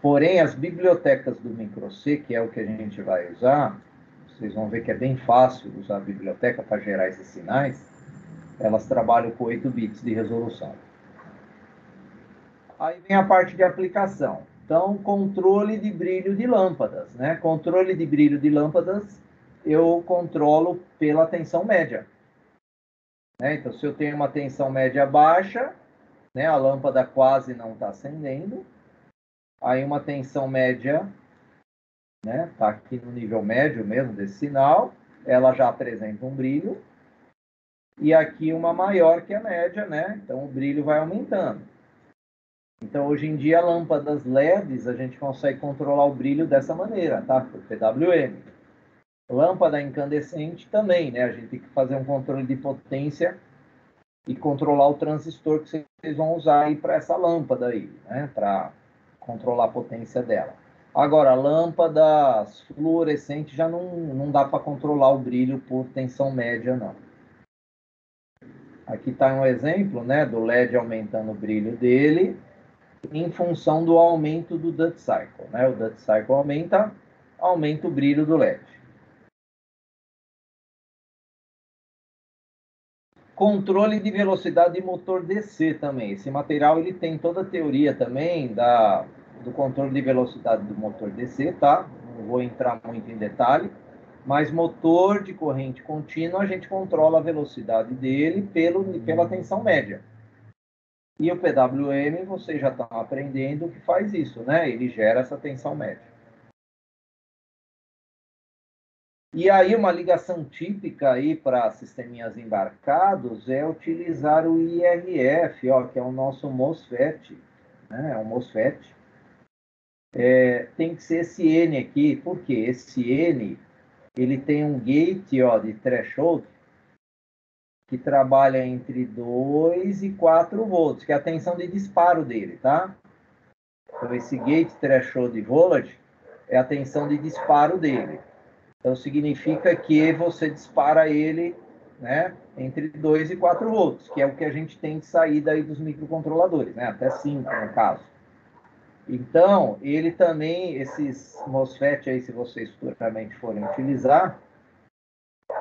Porém, as bibliotecas do microC, que é o que a gente vai usar, vocês vão ver que é bem fácil usar a biblioteca para gerar esses sinais, elas trabalham com 8 bits de resolução. Aí vem a parte de aplicação. Então, controle de brilho de lâmpadas, né? Controle de brilho de lâmpadas, eu controlo pela tensão média. Né? Então, se eu tenho uma tensão média baixa, né, a lâmpada quase não está acendendo. Aí uma tensão média, né, está aqui no nível médio mesmo desse sinal, ela já apresenta um brilho. E aqui uma maior que a média, né? Então o brilho vai aumentando. Então, hoje em dia, lâmpadas LEDs, a gente consegue controlar o brilho dessa maneira, tá? Por PWM. Lâmpada incandescente também, né? A gente tem que fazer um controle de potência e controlar o transistor que vocês vão usar aí para essa lâmpada aí, né? Para controlar a potência dela. Agora, lâmpadas fluorescentes já não dá para controlar o brilho por tensão média, não. Aqui está um exemplo, né, do LED aumentando o brilho dele em função do aumento do duty cycle, né? O duty cycle aumenta o brilho do LED. Controle de velocidade de motor DC também. Esse material ele tem toda a teoria também do controle de velocidade do motor DC, tá? Não vou entrar muito em detalhe, mas motor de corrente contínua a gente controla a velocidade dele pela tensão média. E o PWM, vocês já estão aprendendo que faz isso, né? Ele gera essa tensão média. E aí, uma ligação típica aí para sisteminhas embarcados é utilizar o IRF, ó, que é o nosso MOSFET, né? É um MOSFET. Tem que ser esse N aqui, porque esse N ele tem um gate, ó, de threshold que trabalha entre 2 e 4 volts, que é a tensão de disparo dele, tá? Então, esse gate threshold voltage é a tensão de disparo dele. Então, significa que você dispara ele, né, entre 2 e 4 volts, que é o que a gente tem de saída aí dos microcontroladores, né, até 5 no caso. Então, ele também, esses MOSFET aí, se vocês futuramente forem utilizar,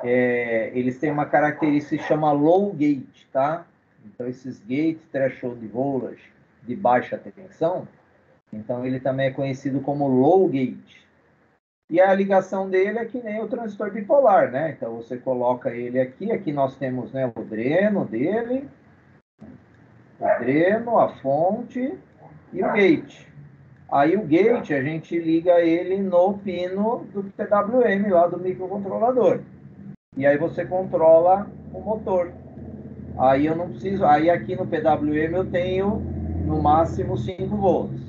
eles têm uma característica que se chama low gate, tá? Então, esses gate threshold voltage de baixa tensão, então ele também é conhecido como low gate. E a ligação dele é que nem o transistor bipolar, né? Então você coloca ele aqui, aqui nós temos, né, o dreno dele, o dreno, a fonte e o gate. Aí o gate a gente liga ele no pino do PWM lá do microcontrolador. E aí você controla o motor. Aí eu não preciso, aí aqui no PWM eu tenho no máximo 5 volts.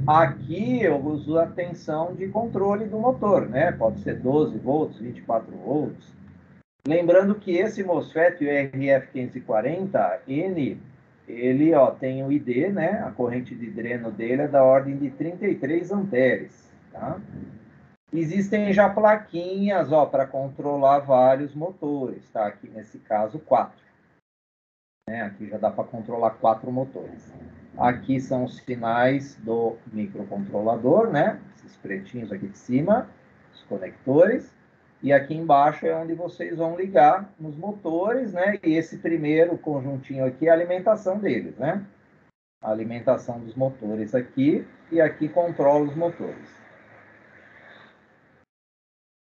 Aqui eu uso a tensão de controle do motor, né? Pode ser 12 volts, 24 volts. Lembrando que esse MOSFET, o RF540N, ele ó, tem o ID, né? A corrente de dreno dele é da ordem de 33 amperes, tá? Existem já plaquinhas para controlar vários motores, tá? Aqui nesse caso, 4. Né? Aqui já dá para controlar 4 motores. Aqui são os sinais do microcontrolador, né? Esses pretinhos aqui de cima, os conectores. E aqui embaixo é onde vocês vão ligar nos motores, né? E esse primeiro conjuntinho aqui é a alimentação deles, né? A alimentação dos motores aqui, e aqui controla os motores.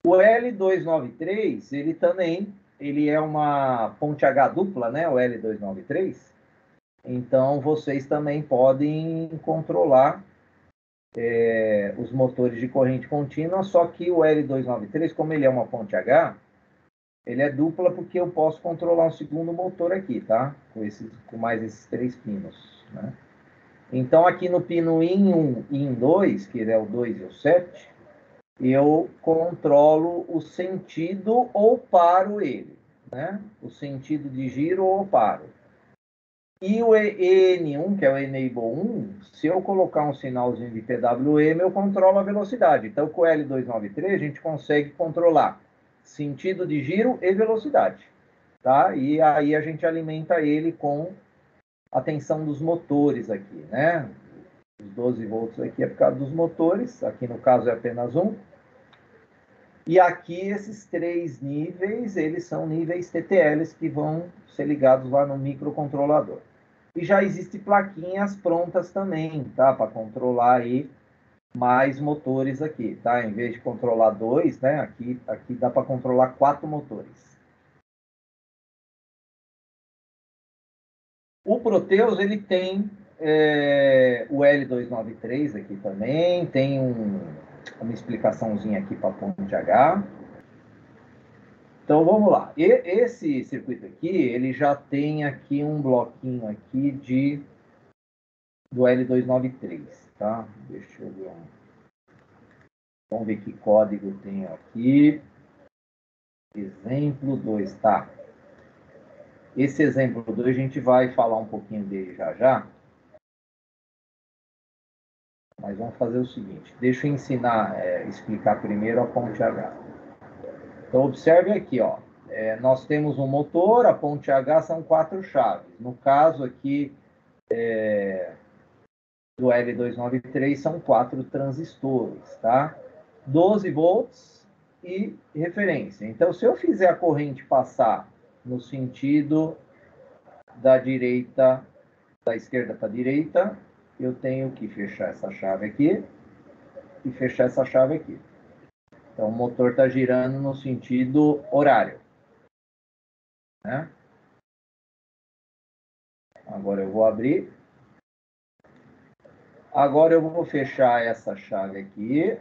O L293, ele também, ele é uma ponte H dupla, né? O L293. Então, vocês também podem controlar os motores de corrente contínua, só que o L293, como ele é uma ponte H, ele é dupla porque eu posso controlar um segundo motor aqui, tá? Com mais esses 3 pinos, né? Então, aqui no pino IN1 e IN2, que é o 2 e o 7, eu controlo o sentido ou paro ele, né? O sentido de giro ou paro. E o EN1, que é o Enable 1, se eu colocar um sinalzinho de PWM, eu controlo a velocidade. Então, com o L293, a gente consegue controlar sentido de giro e velocidade. Tá? E aí a gente alimenta ele com a tensão dos motores aqui, né? Os 12 volts aqui é por causa dos motores, aqui no caso é apenas um. E aqui esses três níveis, eles são níveis TTLs que vão ser ligados lá no microcontrolador. E já existem plaquinhas prontas também, tá? Para controlar aí mais motores aqui, tá? Em vez de controlar dois, né? Aqui dá para controlar 4 motores. O Proteus, ele tem o L293 aqui também, tem uma explicaçãozinha aqui para a ponte H. Então, vamos lá. Esse circuito aqui, ele já tem aqui um bloquinho aqui do L293, tá? Deixa eu ver. Vamos ver que código tem aqui. Exemplo 2, tá? Esse exemplo 2 a gente vai falar um pouquinho dele já já. Mas vamos fazer o seguinte. Deixa eu explicar primeiro a ponte H. Então, observe aqui, ó. Nós temos um motor, a ponte H são 4 chaves. No caso aqui do L293 são 4 transistores, tá? 12 volts e referência. Então, se eu fizer a corrente passar no sentido da direita, da esquerda para a direita, eu tenho que fechar essa chave aqui e fechar essa chave aqui. Então, o motor está girando no sentido horário, né? Agora eu vou abrir. Agora eu vou fechar essa chave aqui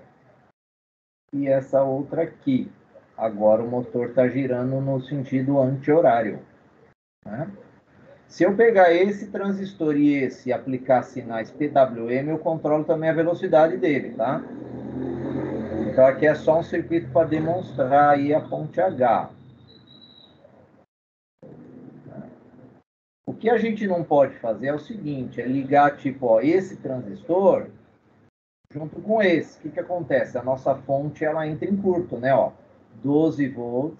e essa outra aqui. Agora o motor está girando no sentido anti-horário, né? Se eu pegar esse transistor e esse e aplicar sinais PWM, eu controlo também a velocidade dele, tá? Então aqui é só um circuito para demonstrar aí a ponte H. O que a gente não pode fazer é o seguinte, é ligar tipo, ó, esse transistor junto com esse. O que acontece? A nossa fonte ela entra em curto, né? Ó, 12 volts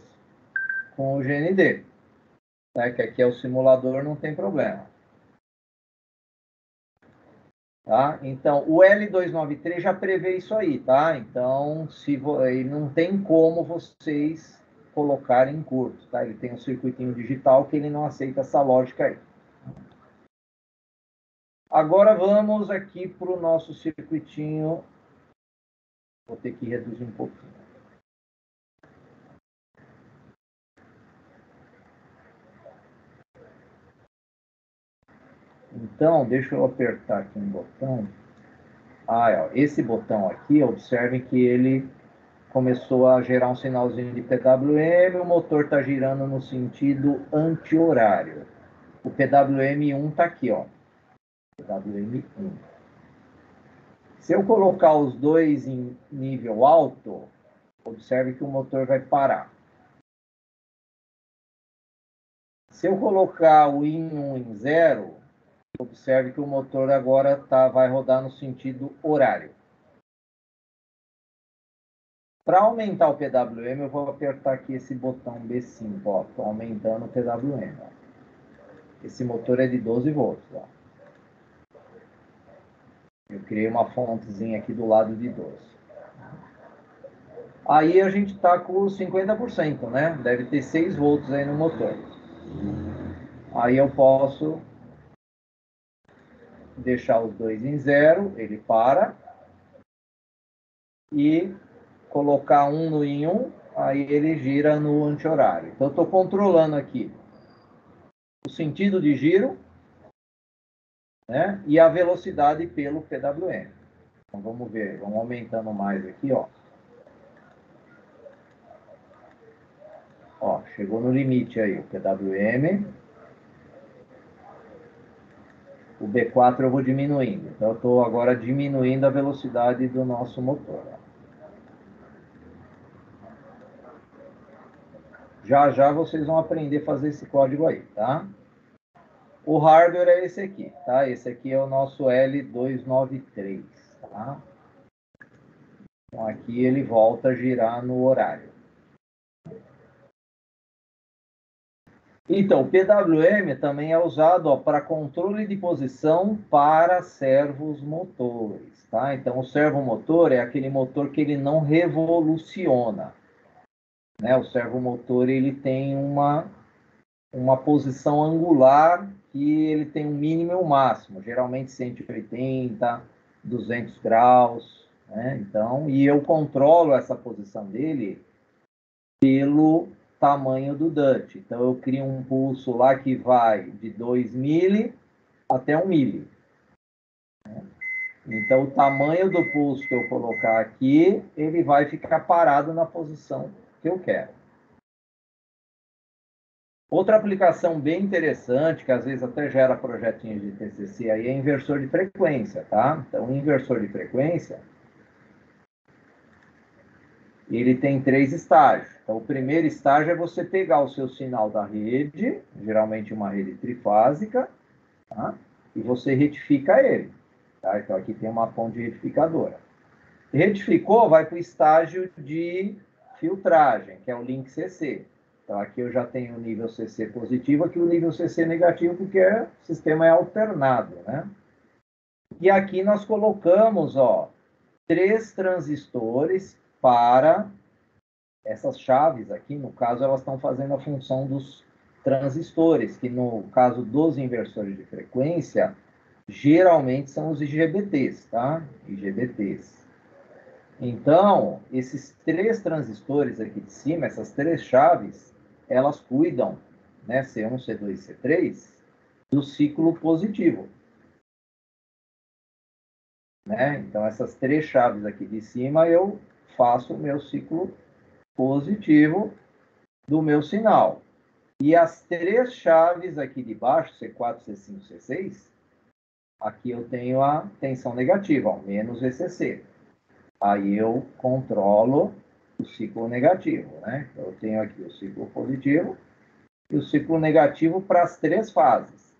com o GND. Tá? Que aqui é o simulador, não tem problema. Tá? Então, o L293 já prevê isso aí, tá? Então, não tem como vocês colocarem em curto, tá? Ele tem um circuitinho digital que ele não aceita essa lógica aí. Agora vamos aqui para o nosso circuitinho. Vou ter que reduzir um pouquinho. Então, deixa eu apertar aqui um botão. Ó, esse botão aqui, observem que ele começou a gerar um sinalzinho de PWM, o motor está girando no sentido anti-horário. O PWM1 está aqui, ó. PWM1. Se eu colocar os dois em nível alto, observe que o motor vai parar. Se eu colocar o IN1 em 0, observe que o motor agora vai rodar no sentido horário. Para aumentar o PWM, eu vou apertar aqui esse botão B5, ó. Estou aumentando o PWM. Ó. Esse motor é de 12 volts, ó. Eu criei uma fontezinha aqui do lado de 12. Aí a gente está com 50%, né? Deve ter 6 volts aí no motor. Aí eu posso deixar os dois em 0, ele para. E colocar um no IN1, aí ele gira no anti-horário. Então, eu estou controlando aqui o sentido de giro, né? E a velocidade pelo PWM. Então, vamos ver, vamos aumentando mais aqui, ó. Ó, chegou no limite aí o PWM. O B4 eu vou diminuindo. Então, eu estou agora diminuindo a velocidade do nosso motor. Já já vocês vão aprender a fazer esse código aí, tá? O hardware é esse aqui, tá? Esse aqui é o nosso L293, tá? Então, aqui ele volta a girar no horário. Então, o PWM também é usado para controle de posição para servos motores, tá? Então, o servomotor é aquele motor que ele não revoluciona, né? O servomotor, ele tem uma posição angular que ele tem um mínimo e um máximo, geralmente 180, 200 graus, né? Então, e eu controlo essa posição dele pelo tamanho do DUT. Então, eu crio um pulso lá que vai de 2 mili até 1 mili. Então, o tamanho do pulso que eu colocar aqui, ele vai ficar parado na posição que eu quero. Outra aplicação bem interessante, que às vezes até gera projetinhos de TCC, aí é inversor de frequência, tá? Então, o inversor de frequência, ele tem 3 estágios. Então, o primeiro estágio é você pegar o seu sinal da rede, geralmente uma rede trifásica, tá? E você retifica ele. Tá? Então, aqui tem uma ponte retificadora. Retificou, vai para o estágio de filtragem, que é o link CC. Então, aqui eu já tenho o nível CC positivo, aqui o nível CC negativo, porque o sistema é alternado, né? E aqui nós colocamos, ó, 3 transistores para essas chaves aqui, no caso, elas estão fazendo a função dos transistores, que no caso dos inversores de frequência, geralmente são os IGBTs, tá? IGBTs. Então, esses 3 transistores aqui de cima, essas 3 chaves, elas cuidam, né, C1, C2 e C3, do ciclo positivo. Né? Então, essas 3 chaves aqui de cima, eu faço o meu ciclo positivo do meu sinal. E as 3 chaves aqui de baixo, C4, C5, C6, aqui eu tenho a tensão negativa, ó, menos VCC. Aí eu controlo o ciclo negativo, né? Eu tenho aqui o ciclo positivo e o ciclo negativo para as 3 fases.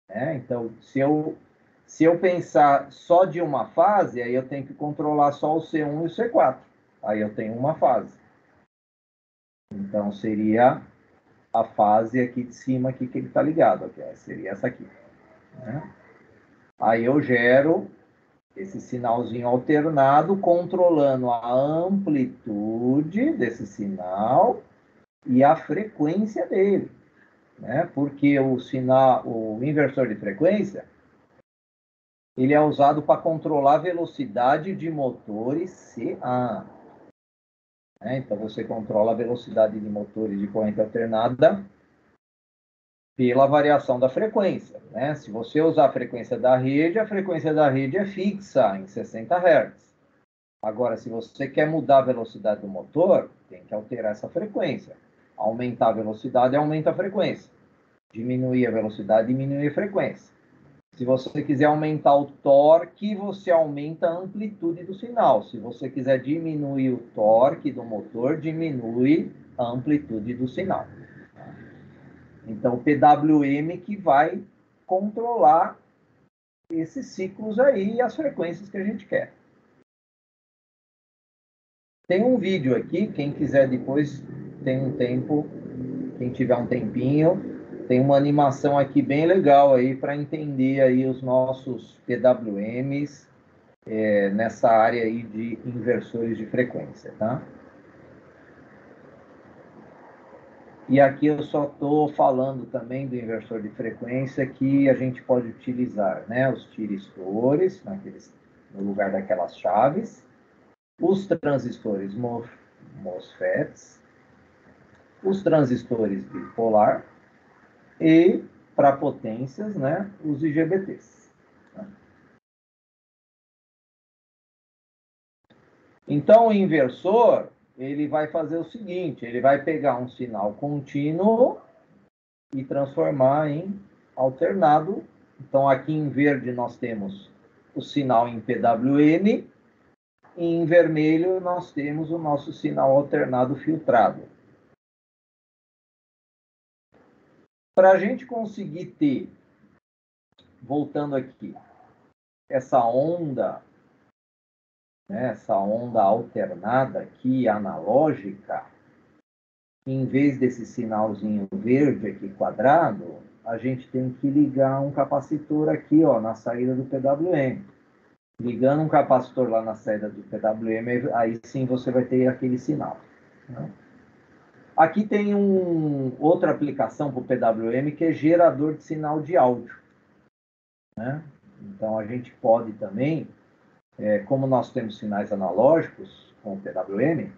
Né? Então, se eu pensar só de uma fase, aí eu tenho que controlar só o C1 e o C4. Aí eu tenho uma fase. Então, seria a fase aqui de cima aqui que ele está ligado. Aqui, seria essa aqui. Né? Aí eu gero esse sinalzinho alternado, controlando a amplitude desse sinal e a frequência dele. Né? Porque o inversor de frequência, ele é usado para controlar a velocidade de motores CA. Né? Então, você controla a velocidade de motores de corrente alternada pela variação da frequência. Né? Se você usar a frequência da rede é fixa em 60 Hz. Agora, se você quer mudar a velocidade do motor, tem que alterar essa frequência. Aumentar a velocidade, aumenta a frequência. Diminuir a velocidade, diminui a frequência. Se você quiser aumentar o torque, você aumenta a amplitude do sinal. Se você quiser diminuir o torque do motor, diminui a amplitude do sinal. Então, o PWM que vai controlar esses ciclos aí e as frequências que a gente quer. Tem um vídeo aqui, quem quiser depois, tem um tempo, quem tiver um tempinho, tem uma animação aqui bem legal aí para entender aí os nossos PWMs nessa área aí de inversores de frequência, tá? E aqui eu só estou falando também do inversor de frequência que a gente pode utilizar, né? Os tiristores, no lugar daquelas chaves, os transistores MOSFETs, os transistores bipolar e, para potências, né, os IGBTs. Então, o inversor, ele vai fazer o seguinte, ele vai pegar um sinal contínuo e transformar em alternado. Então, aqui em verde nós temos o sinal em PWM, e em vermelho nós temos o nosso sinal alternado filtrado. Para a gente conseguir ter, voltando aqui, essa onda, né, essa onda alternada aqui, analógica, em vez desse sinalzinho verde aqui quadrado, a gente tem que ligar um capacitor aqui, ó, na saída do PWM. Ligando um capacitor lá na saída do PWM, aí sim você vai ter aquele sinal, né? Aqui tem outra aplicação para o PWM, que é gerador de sinal de áudio, né? Então, a gente pode também, como nós temos sinais analógicos com o PWM,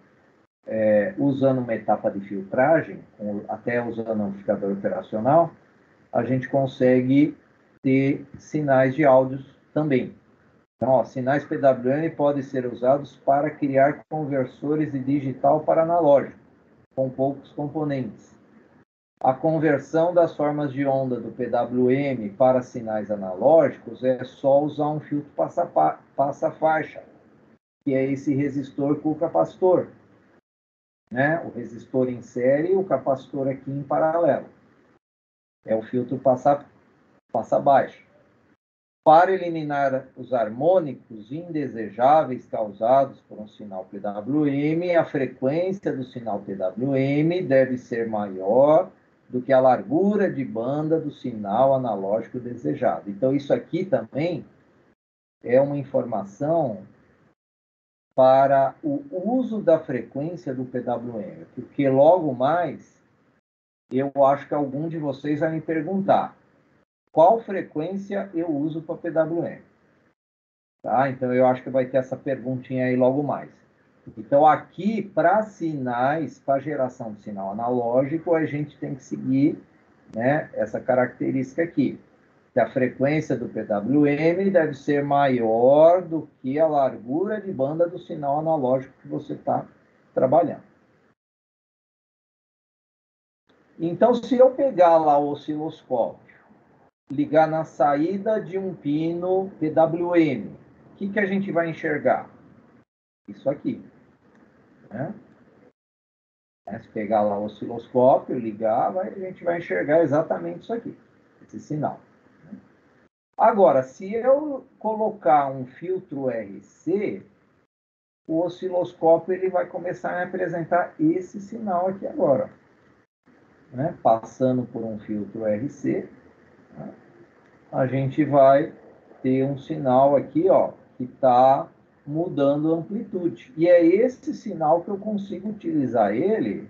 usando uma etapa de filtragem, até usando um amplificador operacional, a gente consegue ter sinais de áudios também. Então, ó, sinais PWM podem ser usados para criar conversores de digital para analógico, com poucos componentes. A conversão das formas de onda do PWM para sinais analógicos é só usar um filtro passa-faixa, que é esse resistor com o capacitor, né? O resistor em série e o capacitor aqui em paralelo. É o filtro passa-baixo. Para eliminar os harmônicos indesejáveis causados por um sinal PWM, a frequência do sinal PWM deve ser maior do que a largura de banda do sinal analógico desejado. Então, isso aqui também é uma informação para o uso da frequência do PWM, porque logo mais eu acho que algum de vocês vai me perguntar qual frequência eu uso para PWM. Tá? Então, eu acho que vai ter essa perguntinha aí logo mais. Então, aqui, para sinais, para geração de sinal analógico, a gente tem que seguir, né, essa característica aqui, que a frequência do PWM deve ser maior do que a largura de banda do sinal analógico que você está trabalhando. Então, se eu pegar lá o osciloscópio, ligar na saída de um pino PWM, o que a gente vai enxergar? Isso aqui, né? Se pegar lá o osciloscópio, ligar, a gente vai enxergar exatamente isso aqui, esse sinal. Agora, se eu colocar um filtro RC, o osciloscópio ele vai começar a me apresentar esse sinal aqui agora, né? Passando por um filtro RC, né? A gente vai ter um sinal aqui, ó, que está mudando a amplitude. E é esse sinal que eu consigo utilizar ele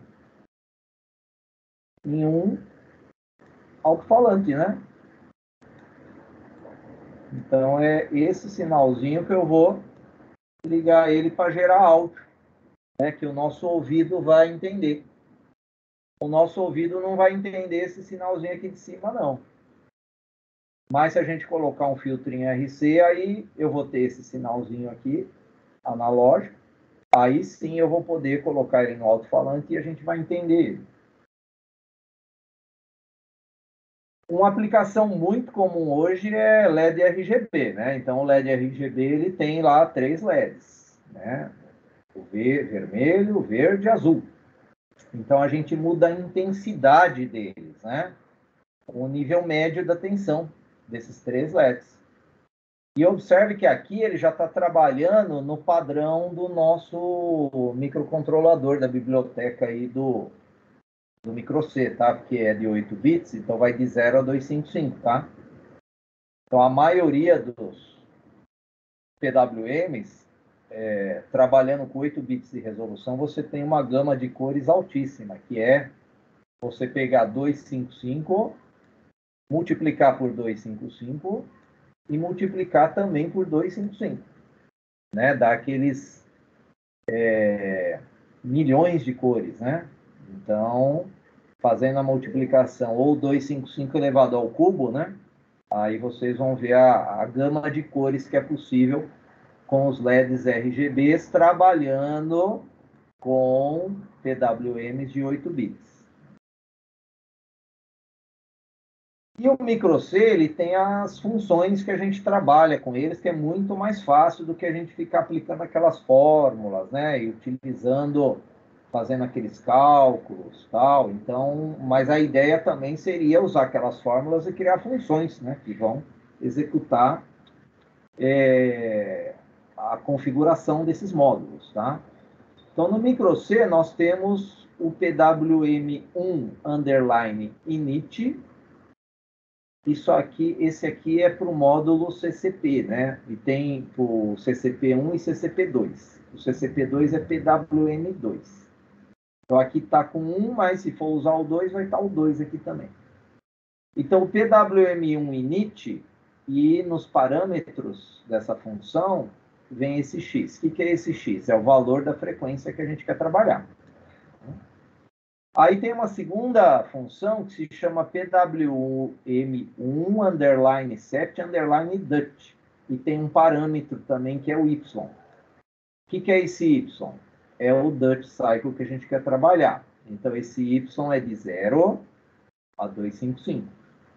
em um alto-falante, né? Então, é esse sinalzinho que eu vou ligar ele para gerar áudio, né? Que o nosso ouvido vai entender. O nosso ouvido não vai entender esse sinalzinho aqui de cima, não. Mas se a gente colocar um filtro em RC, aí eu vou ter esse sinalzinho aqui, analógico. Aí sim eu vou poder colocar ele no alto-falante e a gente vai entender ele. Uma aplicação muito comum hoje é LED RGB, né? Então o LED RGB ele tem lá 3 LEDs, né? O vermelho, o verde e azul. Então a gente muda a intensidade deles, né? O nível médio da tensão desses 3 LEDs. E observe que aqui ele já está trabalhando no padrão do nosso microcontrolador da biblioteca aí do micro-C, tá? Porque é de 8 bits, então vai de 0 a 255, tá? Então a maioria dos PWMs, trabalhando com 8 bits de resolução, você tem uma gama de cores altíssima, que é você pegar 255, multiplicar por 255 e multiplicar também por 255, né? Dá aqueles milhões de cores, né? Então, fazendo a multiplicação ou 255 elevado ao cubo, né? Aí vocês vão ver a gama de cores que é possível com os LEDs RGBs trabalhando com PWMs de 8 bits. E o micro-C, ele tem as funções que a gente trabalha com eles, que é muito mais fácil do que a gente ficar aplicando aquelas fórmulas, né? E utilizando fazendo aqueles cálculos, tal. Então, mas a ideia também seria usar aquelas fórmulas e criar funções, né, que vão executar a configuração desses módulos, tá? Então, no microC, nós temos o PWM1 underline init. Isso aqui, esse aqui é para o módulo CCP, né? E tem o CCP1 e CCP2. O CCP2 é PWM2. Então, aqui está com 1, mas se for usar o 2, vai estar o 2 aqui também. Então, o PWM1 init, e nos parâmetros dessa função, vem esse x. O que é esse x? É o valor da frequência que a gente quer trabalhar. Aí tem uma segunda função que se chama PWM1 underline set underline Dutch. E tem um parâmetro também que é o y. O que é esse y? É o Dutch cycle que a gente quer trabalhar. Então, esse y é de 0 a 255.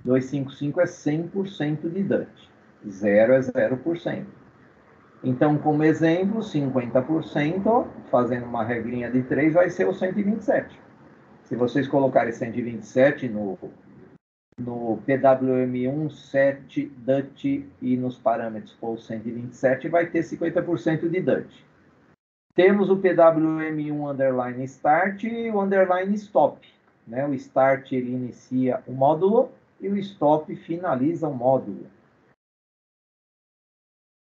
255 é 100% de Dutch. 0 é 0%. Então, como exemplo, 50%, fazendo uma regrinha de 3, vai ser o 127. Se vocês colocarem 127 no PWM1 set Dutch e nos parâmetros for 127, vai ter 50% de Dutch. Temos o PWM1 underline start e o underline stop. Né? O start ele inicia o módulo e o stop finaliza o módulo.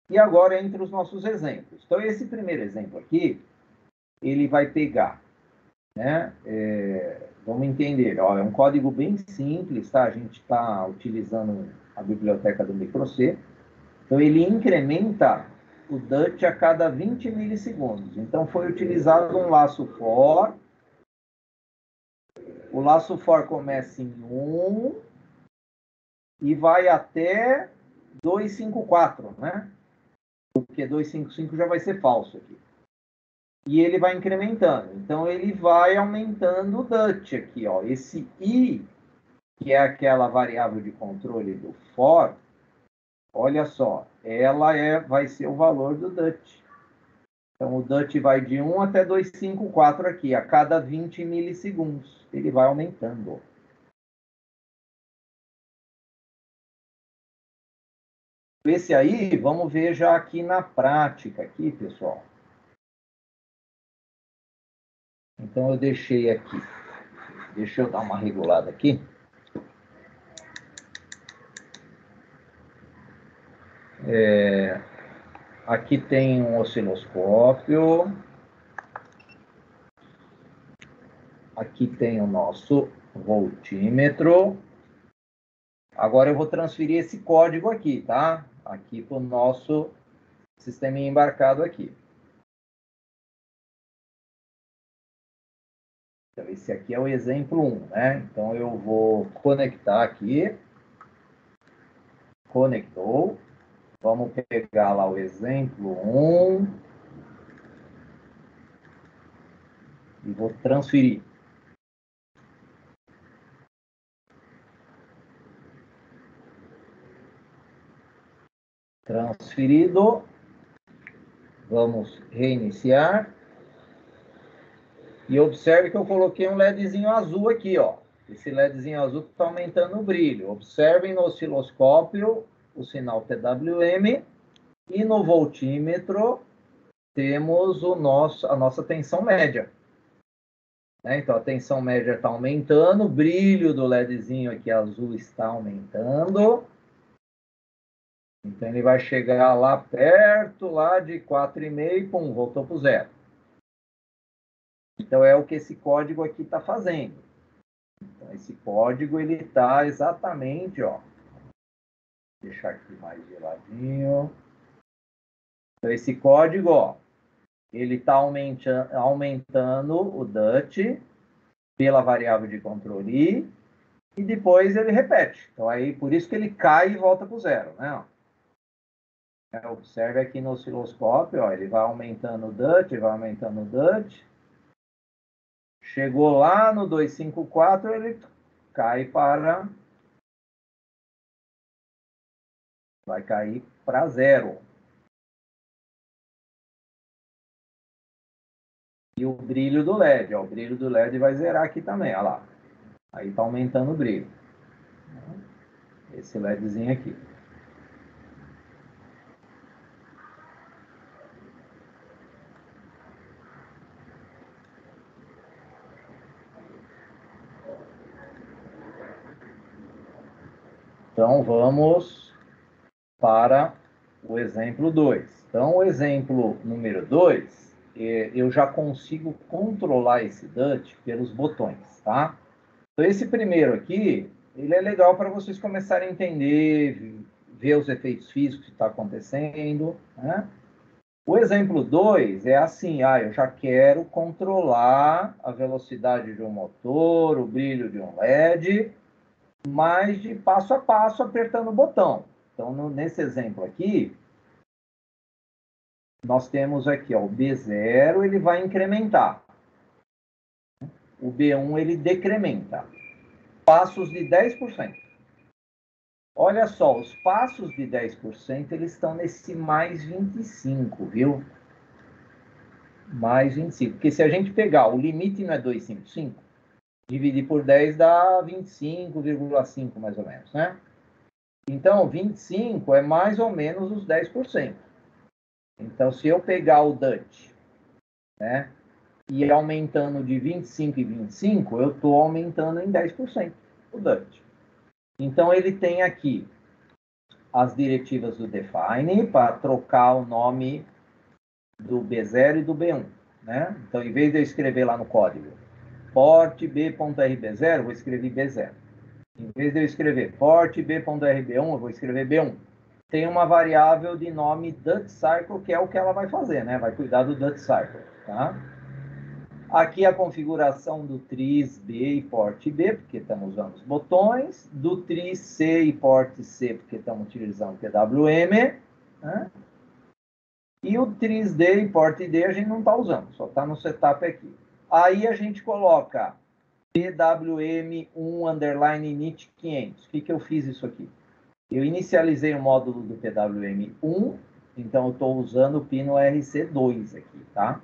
E agora entre os nossos exemplos. Então, esse primeiro exemplo aqui, ele vai pegar, né? Vamos entender, ó, é um código bem simples, tá? A gente está utilizando a biblioteca do microC. Então, ele incrementa o Dutch a cada 20 milissegundos. Então, foi utilizado um laço for. O laço for começa em 1 e vai até 254, né? Porque 255 já vai ser falso aqui. E ele vai incrementando. Então, ele vai aumentando o Dutch aqui, ó. Esse i, que é aquela variável de controle do for, olha só, ela vai ser o valor do Dutch. Então, o Dutch vai de 1 até 254 aqui, a cada 20 milissegundos. Ele vai aumentando. Esse aí, vamos ver já aqui na prática, aqui, pessoal. Então, eu deixei aqui. Deixa eu dar uma regulada aqui. Aqui tem um osciloscópio. Aqui tem o nosso voltímetro. Agora eu vou transferir esse código aqui, tá? Aqui para o nosso sistema embarcado aqui. Então, esse aqui é o exemplo 1, né? Então, eu vou conectar aqui. Conectou. Vamos pegar lá o exemplo 1. E vou transferir. Transferido. Vamos reiniciar. E observe que eu coloquei um LEDzinho azul aqui, ó. Esse LEDzinho azul está aumentando o brilho. Observem no osciloscópio o sinal PWM e no voltímetro temos a nossa tensão média. Então, a tensão média está aumentando, o brilho do LEDzinho aqui azul está aumentando. Então, ele vai chegar lá perto lá de 4,5, pum, voltou para o zero. Então, é o que esse código aqui está fazendo. Então, esse código, ele está exatamente, ó. Vou deixar aqui mais de ladinho. Então, esse código, ó, ele está aumentando o Dutch pela variável de controle I, e depois ele repete. Então, aí, por isso que ele cai e volta para o zero, né? Observe aqui no osciloscópio, ó, ele vai aumentando o Dutch, vai aumentando o Dutch. Chegou lá no 254, ele cai para... vai cair para zero. E o brilho do LED, ó, o brilho do LED vai zerar aqui também, olha lá. Aí está aumentando o brilho. Esse LEDzinho aqui. Então, vamos para o exemplo 2. Então, o exemplo número 2, eu já consigo controlar esse DUT pelos botões, tá? Então, esse primeiro aqui, ele é legal para vocês começarem a entender, ver os efeitos físicos que está acontecendo, né? O exemplo 2 é assim, eu já quero controlar a velocidade de um motor, o brilho de um LED, mas de passo a passo apertando o botão. Então, nesse exemplo aqui, nós temos aqui, ó, o B0, ele vai incrementar. O B1, ele decrementa. Passos de 10%. Olha só, os passos de 10%, eles estão nesse mais 25, viu? Mais 25. Porque se a gente pegar, o limite não é 255, dividir por 10 dá 25,5 mais ou menos, né? Então, 25 é mais ou menos os 10%. Então, se eu pegar o DUT, né, e ir aumentando de 25 em 25, eu estou aumentando em 10% o DUT. Então, ele tem aqui as diretivas do define para trocar o nome do B0 e do B1. Né? Então, em vez de eu escrever lá no código port b.rb0, eu vou escrever B0. Em vez de eu escrever port b.rb1, eu vou escrever B1. Tem uma variável de nome DUTCycle, que é o que ela vai fazer, né? Vai cuidar do DUTCycle, tá? Aqui a configuração do tris B e port B, porque estamos usando os botões, do tris C e port C, porque estamos utilizando o PWM, né? E o tris D e port D a gente não está usando, só está no setup aqui. Aí a gente coloca PWM1 underline init 500. O que eu fiz isso aqui? Eu inicializei o módulo do PWM1, então eu estou usando o pino RC2 aqui, tá?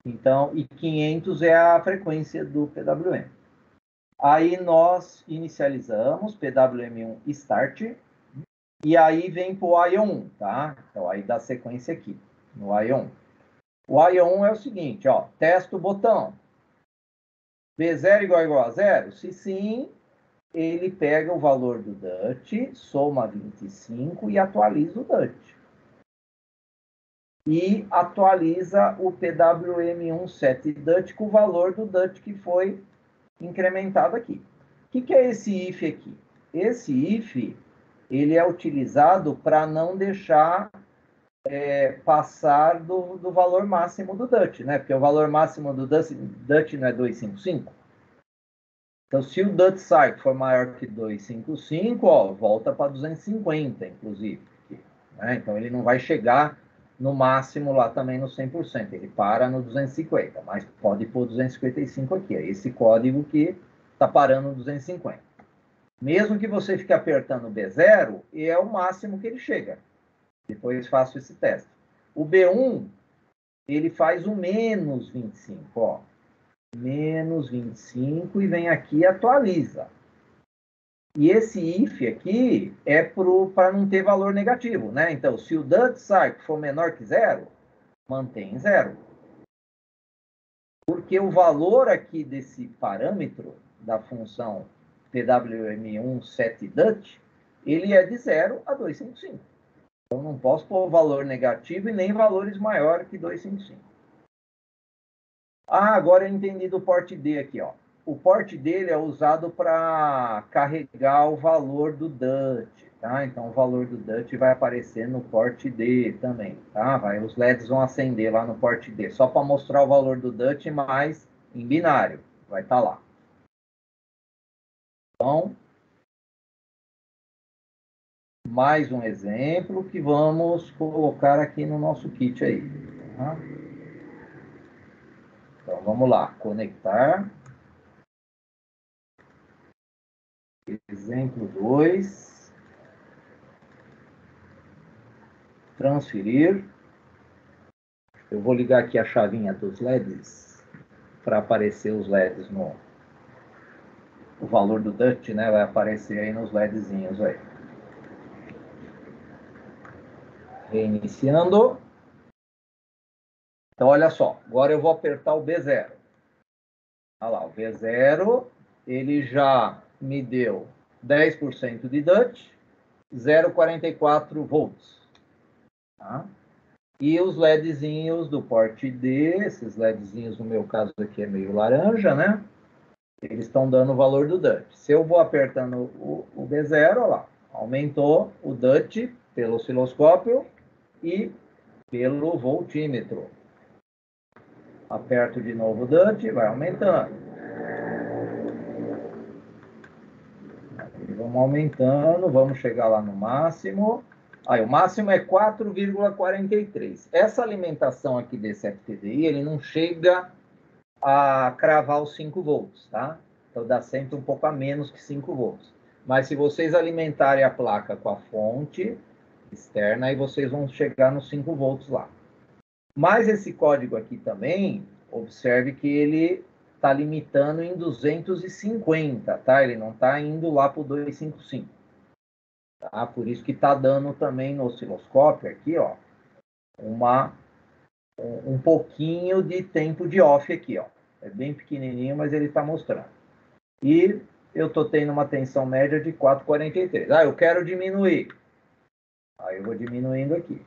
Então, e 500 é a frequência do PWM. Aí nós inicializamos PWM1 start, e aí vem para o ION 1, tá? Então, aí dá sequência aqui, no ION 1. O ION 1 é o seguinte, ó, testa o botão. B0 igual a 0? Se sim, ele pega o valor do DUT, soma 25 e atualiza o DUT. E atualiza o PWM1 set DUT com o valor do DUT que foi incrementado aqui. O que é esse if aqui? Esse if, ele é utilizado para não deixar passar do valor máximo do DUT, né? Porque o valor máximo do DUT não é 255. Então, se o DUT-cycle for maior que 255, ó, volta para 250, inclusive. Né? Então, ele não vai chegar no máximo lá também no 100%. Ele para no 250, mas pode pôr 255 aqui. É esse código que está parando no 250. Mesmo que você fique apertando o B0, é o máximo que ele chega. Depois faço esse teste. O B1, ele faz o menos 25, ó. Menos 25 e vem aqui e atualiza. E esse if aqui é para não ter valor negativo, né? Então, se o DUT-cycle for menor que 0, mantém 0. Porque o valor aqui desse parâmetro da função PWM1 setDUT, ele é de 0 a 255. Então, não posso pôr valor negativo e nem valores maiores que 255. Agora eu entendi do port D aqui, ó. O port dele é usado para carregar o valor do DUT, tá? Então o valor do DUT vai aparecer no port D também, tá? Os LEDs vão acender lá no port D, só para mostrar o valor do DUT, mas em binário, vai estar lá. Então, mais um exemplo que vamos colocar aqui no nosso kit aí, tá? Então vamos lá, conectar. Exemplo 2. Transferir. Eu vou ligar aqui a chavinha dos LEDs para aparecer os LEDs no... O valor do DUT, né? Vai aparecer aí nos LEDzinhos aí. Reiniciando. Então, olha só. Agora eu vou apertar o B0. Olha lá, o B0, ele já me deu 10% de DUT, 0,44 volts. Tá? E os LEDzinhos do porte D, esses LEDzinhos, no meu caso aqui é meio laranja, né? Eles estão dando o valor do DUT. Se eu vou apertando o B0, olha lá, aumentou o DUT pelo osciloscópio e pelo voltímetro. Aperto de novo o DUT, vai aumentando. E vamos aumentando, vamos chegar lá no máximo. Aí, o máximo é 4,43. Essa alimentação aqui desse FTDI, ele não chega a cravar os 5 volts, tá? Então, dá sempre um pouco a menos que 5 volts. Mas se vocês alimentarem a placa com a fonte externa, aí vocês vão chegar nos 5 volts lá. Mas esse código aqui também, observe que ele está limitando em 250, tá? Ele não está indo lá para o 255. Tá? Por isso que está dando também no osciloscópio aqui, ó, um pouquinho de tempo de off aqui, ó. É bem pequenininho, mas ele está mostrando. E eu estou tendo uma tensão média de 4,43. Ah, eu quero diminuir. Aí eu vou diminuindo aqui.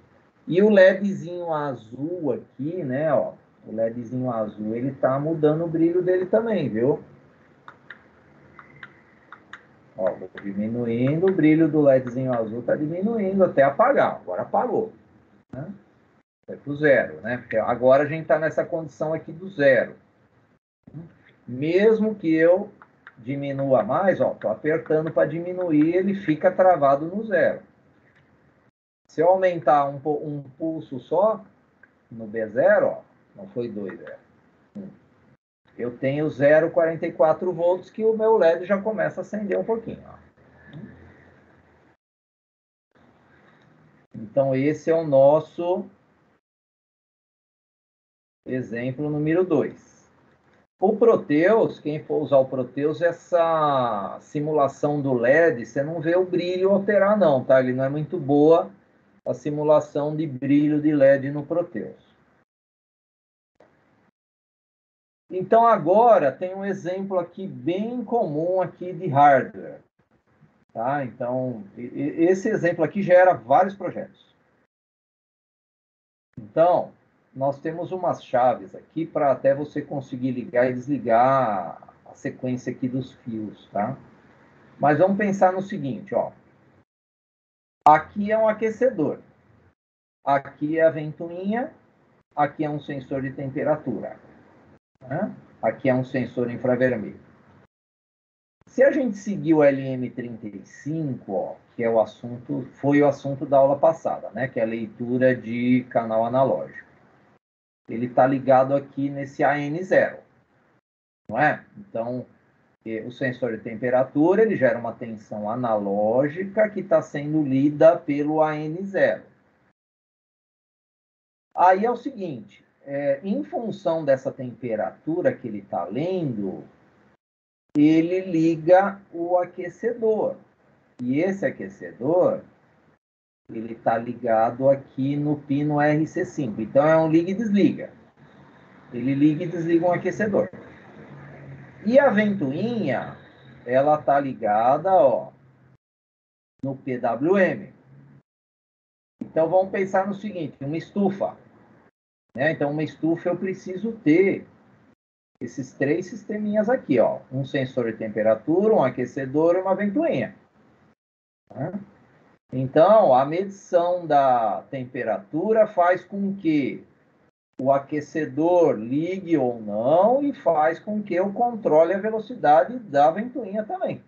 E o LEDzinho azul aqui, né, ó, o LEDzinho azul, ele tá mudando o brilho dele também, viu? Ó, vou diminuindo, o brilho do LEDzinho azul tá diminuindo até apagar. Agora apagou, né? Foi pro zero, né? Porque agora a gente tá nessa condição aqui do zero. Mesmo que eu diminua mais, ó, tô apertando para diminuir, ele fica travado no zero. Se eu aumentar um pulso só, no B0, ó, não foi 2, é 1. Eu tenho 0,44 volts que o meu LED já começa a acender um pouquinho. Ó. Então, esse é o nosso exemplo número 2. O Proteus, quem for usar o Proteus, essa simulação do LED, você não vê o brilho alterar não, tá? Ele não é muito boa a simulação de brilho de LED no Proteus. Então, agora, tem um exemplo aqui bem comum aqui de hardware. Tá? Então, esse exemplo aqui gera vários projetos. Então, nós temos umas chaves aqui para até você conseguir ligar e desligar a sequência aqui dos fios, tá? Mas vamos pensar no seguinte, ó. Aqui é um aquecedor. Aqui é a ventoinha. Aqui é um sensor de temperatura. Né? Aqui é um sensor infravermelho. Se a gente seguir o LM35, ó, que é o assunto, foi o assunto da aula passada, né? Que é a leitura de canal analógico. Ele está ligado aqui nesse AN0, não é? Então, o sensor de temperatura, ele gera uma tensão analógica que está sendo lida pelo AN0. Aí é o seguinte, em função dessa temperatura que ele está lendo, ele liga o aquecedor. E esse aquecedor, ele está ligado aqui no pino RC5. Então, é um liga e desliga. Ele liga e desliga um aquecedor. E a ventoinha, ela está ligada, ó, no PWM. Então, vamos pensar no seguinte, uma estufa. Né? Então, uma estufa eu preciso ter esses 3 sisteminhas aqui, ó. Um sensor de temperatura, um aquecedor e uma ventoinha. Né? Então, a medição da temperatura faz com que o aquecedor ligue ou não e faz com que eu controle a velocidade da ventoinha também.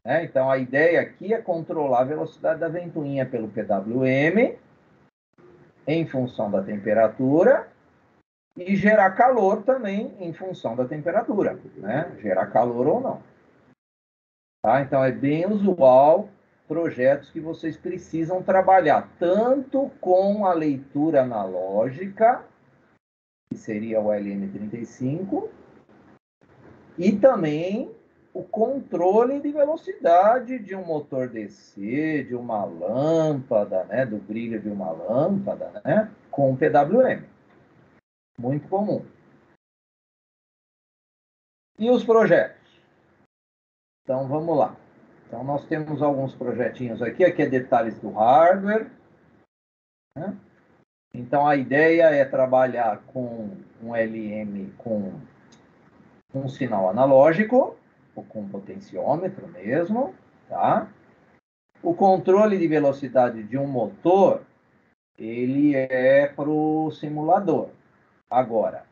Então, a ideia aqui é controlar a velocidade da ventoinha pelo PWM em função da temperatura e gerar calor também em função da temperatura, né? Gerar calor ou não. Tá? Então, é bem usual projetos que vocês precisam trabalhar tanto com a leitura analógica que seria o LM35, e também o controle de velocidade de um motor DC, de uma lâmpada, né, do brilho de uma lâmpada, né, com PWM. Muito comum. E os projetos? Então, vamos lá. Então, nós temos alguns projetinhos aqui. Aqui é detalhes do hardware, né? Então, a ideia é trabalhar com um LM com um sinal analógico, ou com potenciômetro mesmo, tá? O controle de velocidade de um motor, ele é para o simulador. Agora,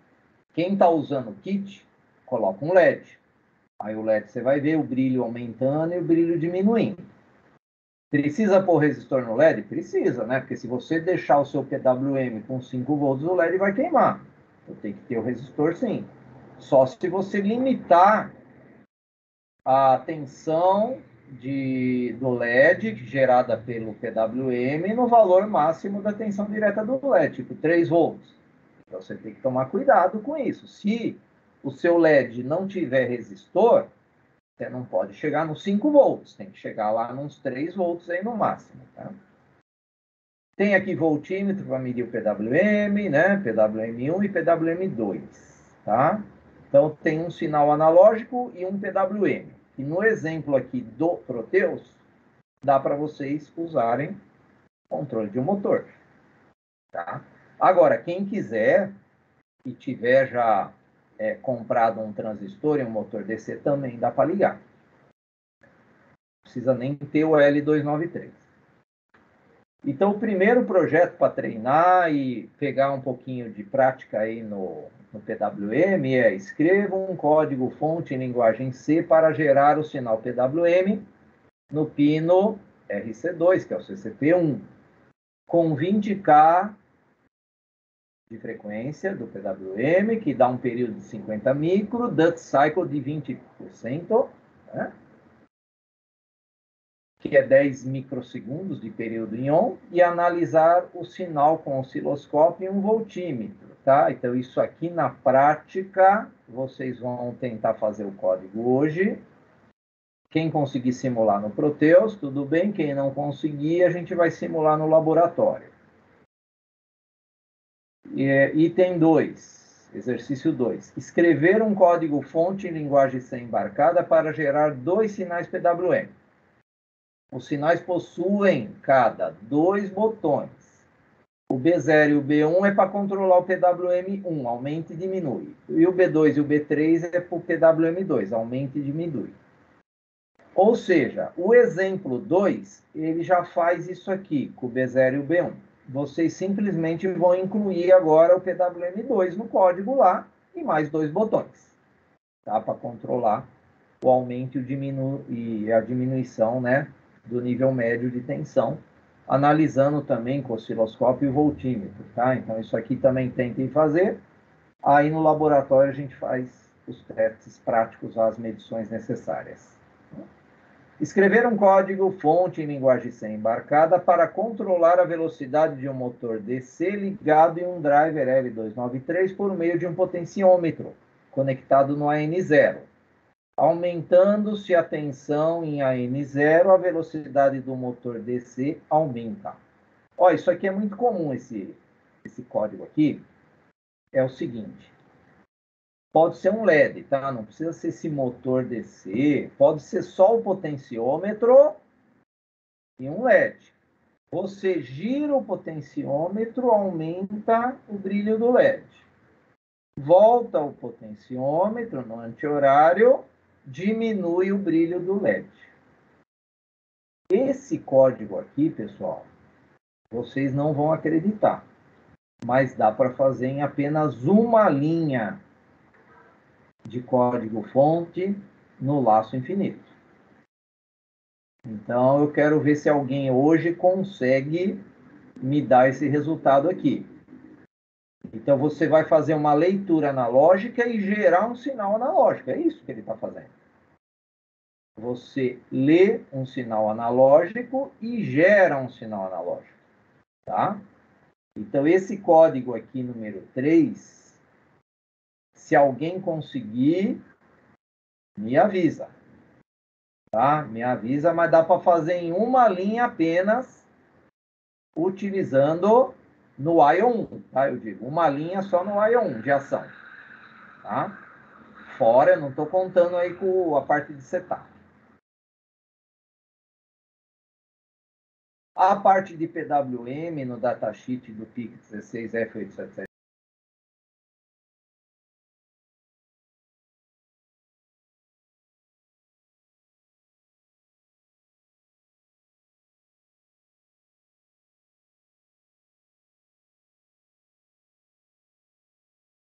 quem está usando o kit, coloca um LED. Aí o LED você vai ver o brilho aumentando e o brilho diminuindo. Precisa pôr resistor no LED? Precisa, né? Porque se você deixar o seu PWM com 5 volts, o LED vai queimar. Então tem que ter o resistor sim. Só se você limitar a tensão do LED gerada pelo PWM no valor máximo da tensão direta do LED, tipo 3 volts. Então você tem que tomar cuidado com isso. Se o seu LED não tiver resistor, você não pode chegar nos 5 volts, tem que chegar lá nos 3 volts aí no máximo. Tá? Tem aqui voltímetro para medir o PWM, né? PWM1 e PWM2. Tá? Então tem um sinal analógico e um PWM. E no exemplo aqui do Proteus, dá para vocês usarem controle de um motor. Tá? Agora, quem quiser e tiver já comprado um transistor e um motor DC, também dá para ligar. Não precisa nem ter o L293. Então, o primeiro projeto para treinar e pegar um pouquinho de prática aí no PWM é: escreva um código fonte em linguagem C para gerar o sinal PWM no pino RC2, que é o CCP1, com 20K de frequência do PWM, que dá um período de 50 micro, duty cycle de 20%, né? Que é 10 microsegundos de período em on, e analisar o sinal com osciloscópio e um voltímetro, tá? Então, isso aqui na prática, vocês vão tentar fazer o código hoje. Quem conseguir simular no Proteus, tudo bem. Quem não conseguir, a gente vai simular no laboratório. Item 2, exercício 2. Escrever um código-fonte em linguagem C embarcada para gerar 2 sinais PWM. Os sinais possuem cada 2 botões. O B0 e o B1 é para controlar o PWM1, aumenta e diminui. E o B2 e o B3 é para o PWM2, aumenta e diminui. Ou seja, o exemplo 2, ele já faz isso aqui, com o B0 e o B1. Vocês simplesmente vão incluir agora o PWM2 no código lá e mais 2 botões, tá? Para controlar o aumento e a diminuição, né, do nível médio de tensão, analisando também com osciloscópio e voltímetro, tá? Então, isso aqui também tentem fazer. Aí no laboratório a gente faz os testes práticos, as medições necessárias. Escrever um código-fonte em linguagem C embarcada para controlar a velocidade de um motor DC ligado em um driver L293 por meio de um potenciômetro conectado no AN0. Aumentando-se a tensão em AN0, a velocidade do motor DC aumenta. Ó, isso aqui é muito comum, esse código aqui. É o seguinte: pode ser um LED, tá? Não precisa ser esse motor DC. Pode ser só o potenciômetro e um LED. Você gira o potenciômetro, aumenta o brilho do LED. Volta o potenciômetro no anti-horário, diminui o brilho do LED. Esse código aqui, pessoal, vocês não vão acreditar, mas dá para fazer em apenas uma linha de código-fonte no laço infinito. Então, eu quero ver se alguém hoje consegue me dar esse resultado aqui. Então, você vai fazer uma leitura analógica e gerar um sinal analógico. É isso que ele está fazendo. Você lê um sinal analógico e gera um sinal analógico. Tá? Então, esse código aqui, número 3, Se alguém conseguir, me avisa. Tá? Me avisa, mas dá para fazer em uma linha apenas, utilizando no IO 1, tá? Eu digo, uma linha só no IO 1 de ação. Tá? Fora, eu não estou contando aí com a parte de setup. A parte de PWM no datasheet do PIC 16F877